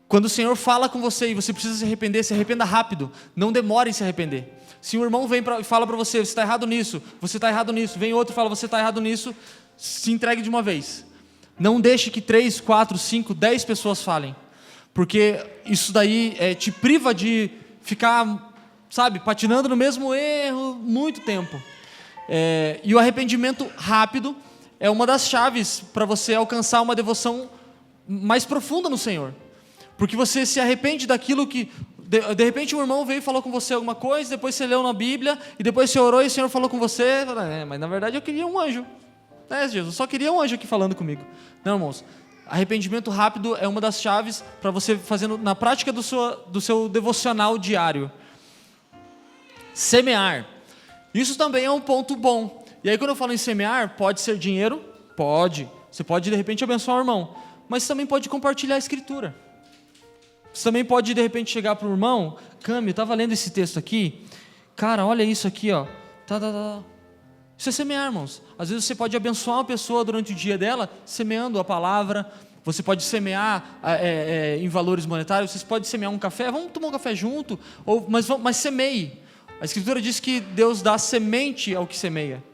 Quando o Senhor fala com você e você precisa se arrependa rápido. Não demore em se arrepender. Se um irmão vem e fala para você, você está errado nisso, você está errado nisso. Vem outro e fala, você está errado nisso. Se entregue de uma vez. Não deixe que 3, 4, 5, 10 pessoas falem. Porque isso daí te priva de ficar, patinando no mesmo erro muito tempo. E o arrependimento rápido é uma das chaves para você alcançar uma devoção mais profunda no Senhor. Porque você se arrepende daquilo que... De repente um irmão veio e falou com você alguma coisa, depois você leu na Bíblia, e depois você orou e o Senhor falou com você, mas na verdade eu queria um anjo. Jesus, eu só queria um anjo aqui falando comigo. Não, irmãos, arrependimento rápido é uma das chaves para você fazendo na prática do seu devocional diário. Semear. Isso também é um ponto bom. E aí quando eu falo em semear, pode ser dinheiro? Pode. Você pode de repente abençoar o irmão, mas também pode compartilhar a Escritura. Você também pode, de repente, chegar para o irmão, Cami, eu estava lendo esse texto aqui, cara, olha isso aqui, ó. Isso é semear, irmãos. Às vezes você pode abençoar uma pessoa durante o dia dela, semeando a palavra. Você pode semear em valores monetários, você pode semear um café, vamos tomar um café junto, mas semeie. A Escritura diz que Deus dá semente ao que semeia.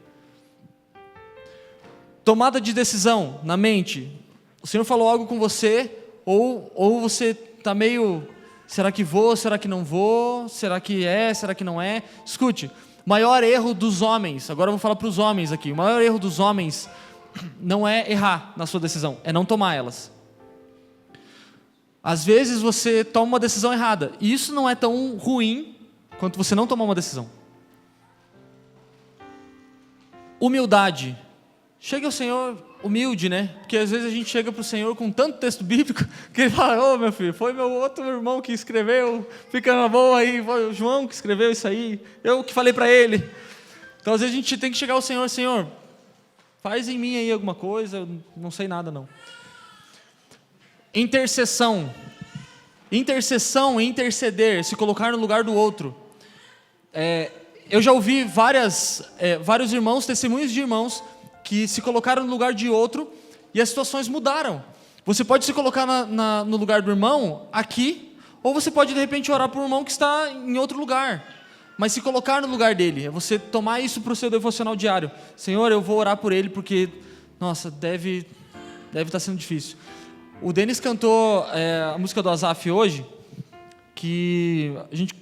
Tomada de decisão na mente. O Senhor falou algo com você, ou você está meio, será que vou, será que não vou, será que não é? Escute, maior erro dos homens, agora eu vou falar para os homens aqui, o maior erro dos homens não é errar na sua decisão, é não tomar elas. Às vezes você toma uma decisão errada, e isso não é tão ruim quanto você não tomar uma decisão. Humildade. Chega ao Senhor humilde, né? Porque às vezes a gente chega para o Senhor com tanto texto bíblico que ele fala, meu filho, foi meu outro irmão que escreveu, fica na boa aí, foi o João que escreveu isso aí, eu que falei para ele. Então às vezes a gente tem que chegar ao Senhor, Senhor, faz em mim aí alguma coisa, eu não sei nada não. Intercessão. Intercessão, interceder, se colocar no lugar do outro. Eu já ouvi vários irmãos, testemunhos de irmãos, que se colocaram no lugar de outro e as situações mudaram. Você pode se colocar no lugar do irmão aqui, ou você pode de repente orar por um irmão que está em outro lugar, mas se colocar no lugar dele, é você tomar isso para o seu devocional diário. Senhor, eu vou orar por ele porque, nossa, deve estar sendo difícil. O Denis cantou a música do Asaf hoje, que a gente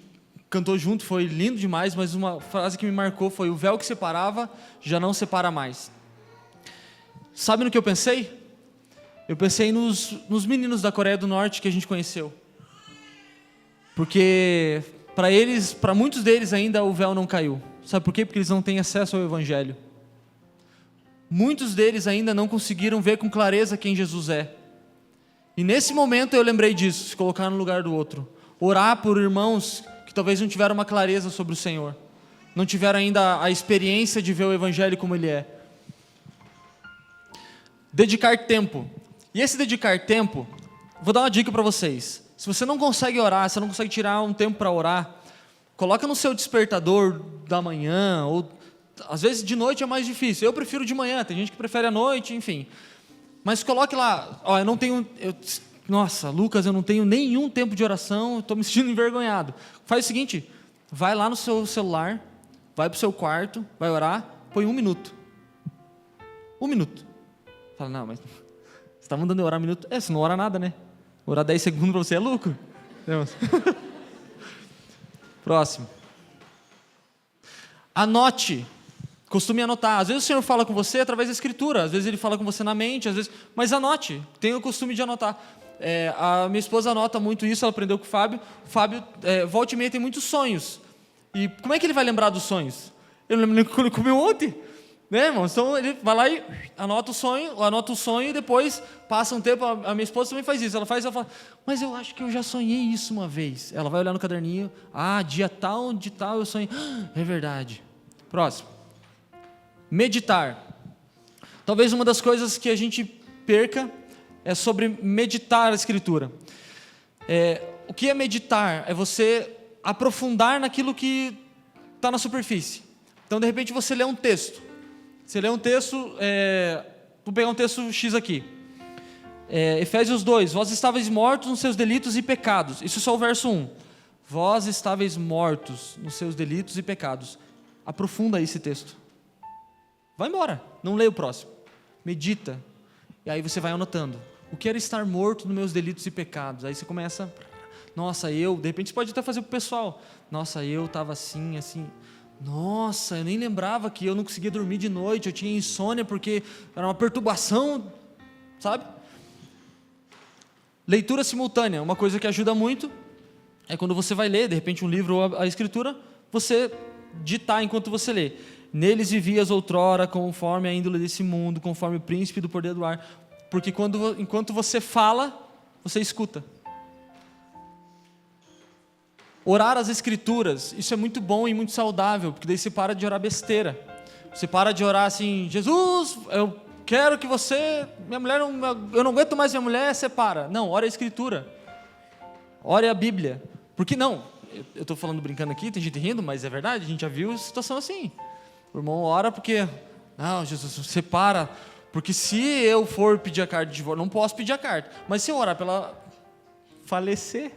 cantou junto, foi lindo demais, mas uma frase que me marcou foi: o véu que separava já não separa mais. Sabe no que eu pensei? Eu pensei nos meninos da Coreia do Norte que a gente conheceu. Porque para muitos deles ainda o véu não caiu. Sabe por quê? Porque eles não têm acesso ao Evangelho. Muitos deles ainda não conseguiram ver com clareza quem Jesus é. E nesse momento eu lembrei disso, se colocar no lugar do outro. Orar por irmãos que talvez não tiveram uma clareza sobre o Senhor. Não tiveram ainda a experiência de ver o Evangelho como ele é. Dedicar tempo. E esse dedicar tempo, vou dar uma dica para vocês. Se você não consegue orar, se você não consegue tirar um tempo para orar, coloca no seu despertador da manhã, ou às vezes de noite é mais difícil. Eu prefiro de manhã, tem gente que prefere à noite, enfim. Mas coloque lá, ó, nossa, Lucas, eu não tenho nenhum tempo de oração, estou me sentindo envergonhado. Faz o seguinte, vai lá no seu celular, vai para o seu quarto, vai orar, põe 1 minuto. 1 minuto. Fala, não, mas você está mandando eu orar 1 minuto? Você não ora nada, né? Orar 10 segundos para você é lucro. Próximo. Anote. Costume anotar. Às vezes o Senhor fala com você através da Escritura, às vezes Ele fala com você na mente, às vezes... mas anote. Tenha o costume de anotar. A minha esposa anota muito isso, ela aprendeu com o Fábio. O Fábio, volta e meia, tem muitos sonhos. E como é que ele vai lembrar dos sonhos? Eu não lembro nem quando ele comeu ontem. Né, irmão? Então ele vai lá e anota o sonho e depois passa um tempo. A minha esposa também faz isso. Ela fala, mas eu acho que eu já sonhei isso uma vez. Ela vai olhar no caderninho, dia tal, de tal eu sonhei. É verdade. Próximo. Meditar. Talvez uma das coisas que a gente perca é sobre meditar a Escritura. O que é meditar? É você aprofundar naquilo que está na superfície. Então, de repente, você lê um texto. Você lê um texto, vou pegar um texto X aqui. Efésios 2, vós estáveis mortos nos seus delitos e pecados. Isso é só o verso 1. Vós estáveis mortos nos seus delitos e pecados. Aprofunda esse texto. Vai embora, não leia o próximo. Medita. E aí você vai anotando. O que era estar morto nos meus delitos e pecados? Aí você começa, nossa, de repente você pode até fazer para o pessoal. Nossa, eu estava assim, assim. Nossa, eu nem lembrava que eu não conseguia dormir de noite, eu tinha insônia porque era uma perturbação, sabe? Leitura simultânea, uma coisa que ajuda muito é quando você vai ler, de repente um livro ou a Escritura, você ditar enquanto você lê. Neles vivias outrora conforme a índole desse mundo, conforme o príncipe do poder do ar, porque enquanto você fala, você escuta. Orar as Escrituras, isso é muito bom e muito saudável, porque daí você para de orar besteira. Você para de orar assim, Jesus, eu quero que você, eu não aguento mais minha mulher, separa. Não, ore a Escritura. Ore a Bíblia. Porque não, eu estou falando brincando aqui, tem gente rindo, mas é verdade, a gente já viu situação assim. O irmão ora porque, não, Jesus, separa, porque se eu for pedir a carta de divórcio, não posso pedir a carta, mas se eu orar para ela falecer...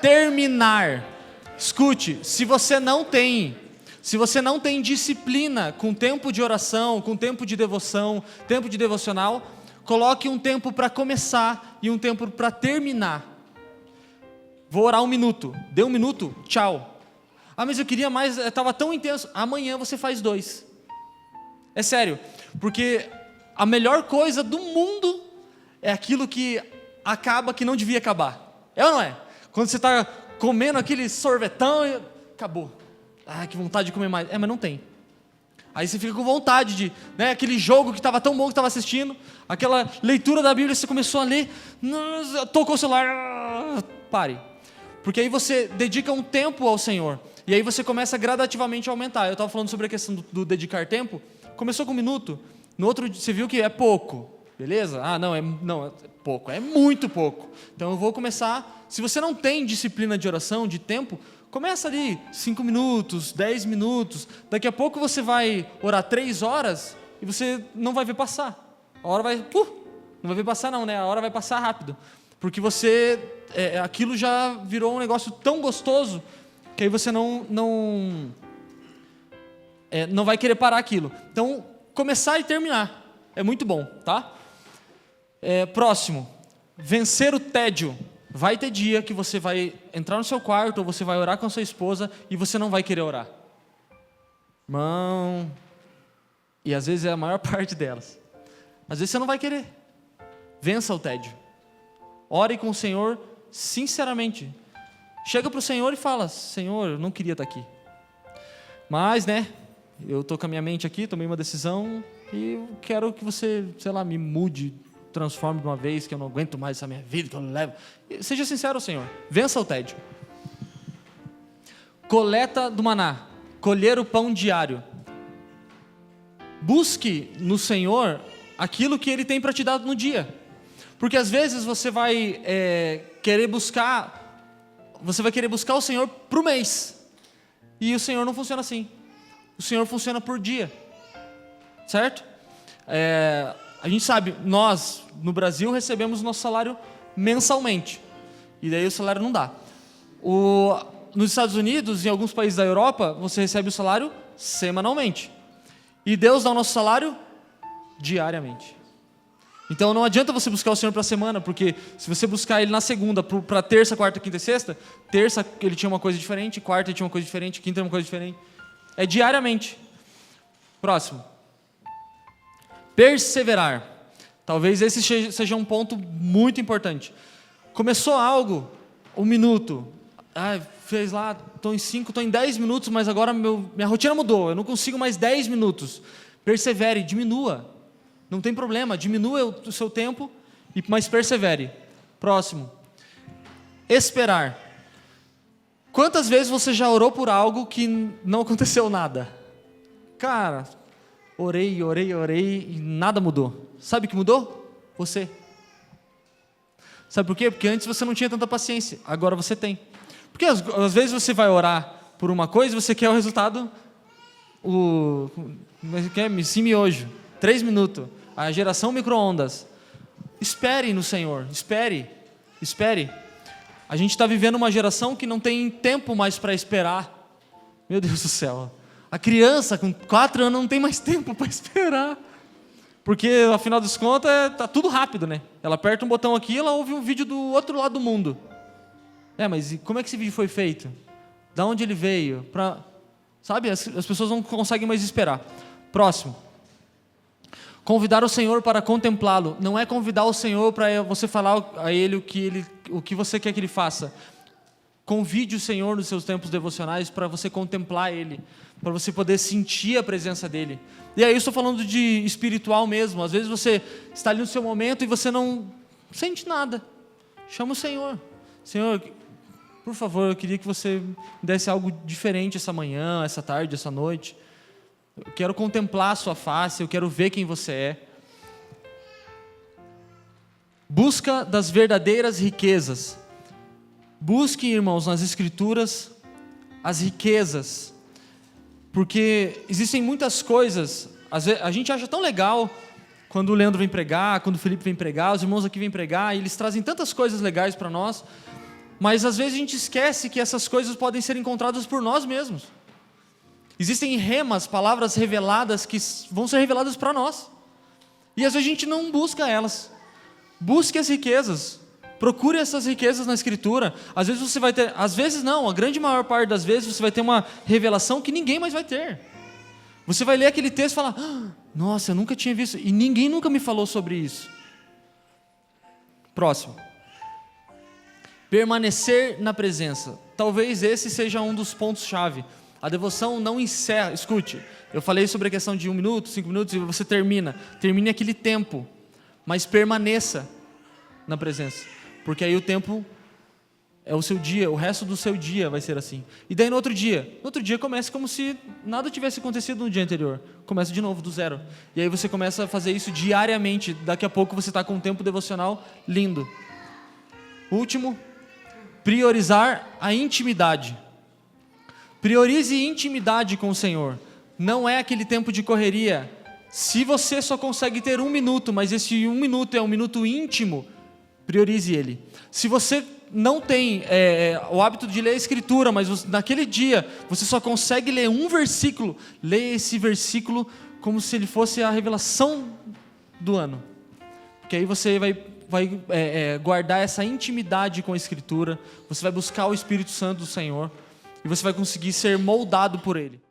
Terminar. Escute, se você não tem disciplina com tempo de oração, com tempo de devoção, tempo de devocional, coloque um tempo para começar e um tempo para terminar. Vou orar 1 minuto, deu 1 minuto, tchau. Mas eu queria mais, estava tão intenso. Amanhã você faz 2. É sério, porque a melhor coisa do mundo é aquilo que acaba que não devia acabar. É ou não é? Quando você está comendo aquele sorvetão e acabou. Que vontade de comer mais. Mas não tem. Aí você fica com vontade de, aquele jogo que estava tão bom que estava assistindo, aquela leitura da Bíblia, você começou a ler, tocou o celular, pare. Porque aí você dedica um tempo ao Senhor. E aí você começa gradativamente a aumentar. Eu estava falando sobre a questão do dedicar tempo. Começou com 1 minuto. No outro você viu que é pouco. Beleza? Não, é pouco, é muito pouco. Então eu vou começar, se você não tem disciplina de oração, de tempo, começa ali 5 minutos, 10 minutos, daqui a pouco você vai orar 3 horas e você não vai ver passar. A hora vai, não vai ver passar não, né? A hora vai passar rápido, porque você, aquilo já virou um negócio tão gostoso, que aí você não vai querer parar aquilo. Então, começar e terminar, é muito bom, tá? Próximo, vencer o tédio. vai ter dia que você vai entrar no seu quarto, ou você vai orar com a sua esposa, e você não vai querer orar. Irmão, e às vezes é a maior parte delas. Às vezes você não vai querer. Vença o tédio. Ore com o Senhor sinceramente. Chega para o Senhor e fala: Senhor, eu não queria estar aqui, mas eu estou com a minha mente aqui, tomei uma decisão e eu quero que você, me mude, transforme de uma vez, que eu não aguento mais essa minha vida, que eu não levo. Seja sincero, Senhor. Vença o tédio. Coleta do maná. Colher o pão diário. Busque no Senhor aquilo que Ele tem para te dar no dia. Porque às vezes você vai querer buscar o Senhor para o mês. E o Senhor não funciona assim. O Senhor funciona por dia. Certo? A gente sabe, nós no Brasil recebemos o nosso salário mensalmente. E daí o salário não dá. Nos Estados Unidos e em alguns países da Europa, você recebe o salário semanalmente. E Deus dá o nosso salário diariamente. Então não adianta você buscar o Senhor para a semana, porque se você buscar Ele na segunda, para terça, quarta, quinta e sexta, terça Ele tinha uma coisa diferente, quarta Ele tinha uma coisa diferente, quinta uma coisa diferente. É diariamente. Próximo. Perseverar. Talvez esse seja um ponto muito importante. Começou algo, 1 minuto. Fez lá, estou em 5, estou em 10 minutos, mas agora minha rotina mudou, eu não consigo mais 10 minutos. Persevere, diminua. Não tem problema, diminua o seu tempo, mas persevere. Próximo. Esperar. Quantas vezes você já orou por algo que não aconteceu nada? Cara, orei e nada mudou. Sabe o que mudou? Você. Sabe por quê? Porque antes você não tinha tanta paciência, agora você tem. Porque às vezes você vai orar por uma coisa e você quer o resultado, sim miojo, 3 minutos, a geração micro-ondas. Espere no Senhor, espere. A gente está vivendo uma geração que não tem tempo mais para esperar. Meu Deus do céu. A criança com 4 anos não tem mais tempo para esperar. Porque, afinal das contas, está tudo rápido, né? Ela aperta um botão aqui e ela ouve um vídeo do outro lado do mundo. Mas como é que esse vídeo foi feito? Da onde ele veio? Sabe, as pessoas não conseguem mais esperar. Próximo. Convidar o Senhor para contemplá-lo. Não é convidar o Senhor para você falar a Ele o que você quer que Ele faça. Convide o Senhor nos seus tempos devocionais para você contemplar Ele, para você poder sentir a presença dEle. E aí eu estou falando de espiritual mesmo. Às vezes você está ali no seu momento e você não sente nada. Chama o Senhor. Senhor, por favor, eu queria que você me desse algo diferente essa manhã, essa tarde, essa noite. Eu quero contemplar a sua face, eu quero ver quem você é. Busca das verdadeiras riquezas. Busque, irmãos, nas Escrituras, as riquezas. Porque existem muitas coisas, às vezes, a gente acha tão legal quando o Leandro vem pregar, quando o Felipe vem pregar, os irmãos aqui vêm pregar, e eles trazem tantas coisas legais para nós, mas às vezes a gente esquece que essas coisas podem ser encontradas por nós mesmos. Existem remas, palavras reveladas que vão ser reveladas para nós. E às vezes a gente não busca elas. Busque as riquezas. Procure essas riquezas na Escritura. Às vezes você vai ter, às vezes não, a grande maior parte das vezes você vai ter uma revelação que ninguém mais vai ter. Você vai ler aquele texto e falar: nossa, eu nunca tinha visto, e ninguém nunca me falou sobre isso. Próximo. Permanecer na presença. Talvez esse seja um dos pontos-chave. A devoção não encerra. Escute, eu falei sobre a questão de 1 minuto, 5 minutos, e você termine aquele tempo, mas permaneça na presença, porque aí o tempo é o seu dia, o resto do seu dia vai ser assim. E daí no outro dia começa como se nada tivesse acontecido no dia anterior, começa de novo do zero, e aí você começa a fazer isso diariamente. Daqui a pouco você está com um tempo devocional lindo. Último, priorizar a intimidade. Priorize intimidade com o Senhor. Não é aquele tempo de correria. Se você só consegue ter 1 minuto, mas esse 1 minuto é um minuto íntimo, priorize ele. Se você não tem o hábito de ler a Escritura, mas naquele dia você só consegue ler um versículo, leia esse versículo como se ele fosse a revelação do ano. Porque aí você vai vai guardar essa intimidade com a Escritura, você vai buscar o Espírito Santo do Senhor e você vai conseguir ser moldado por Ele.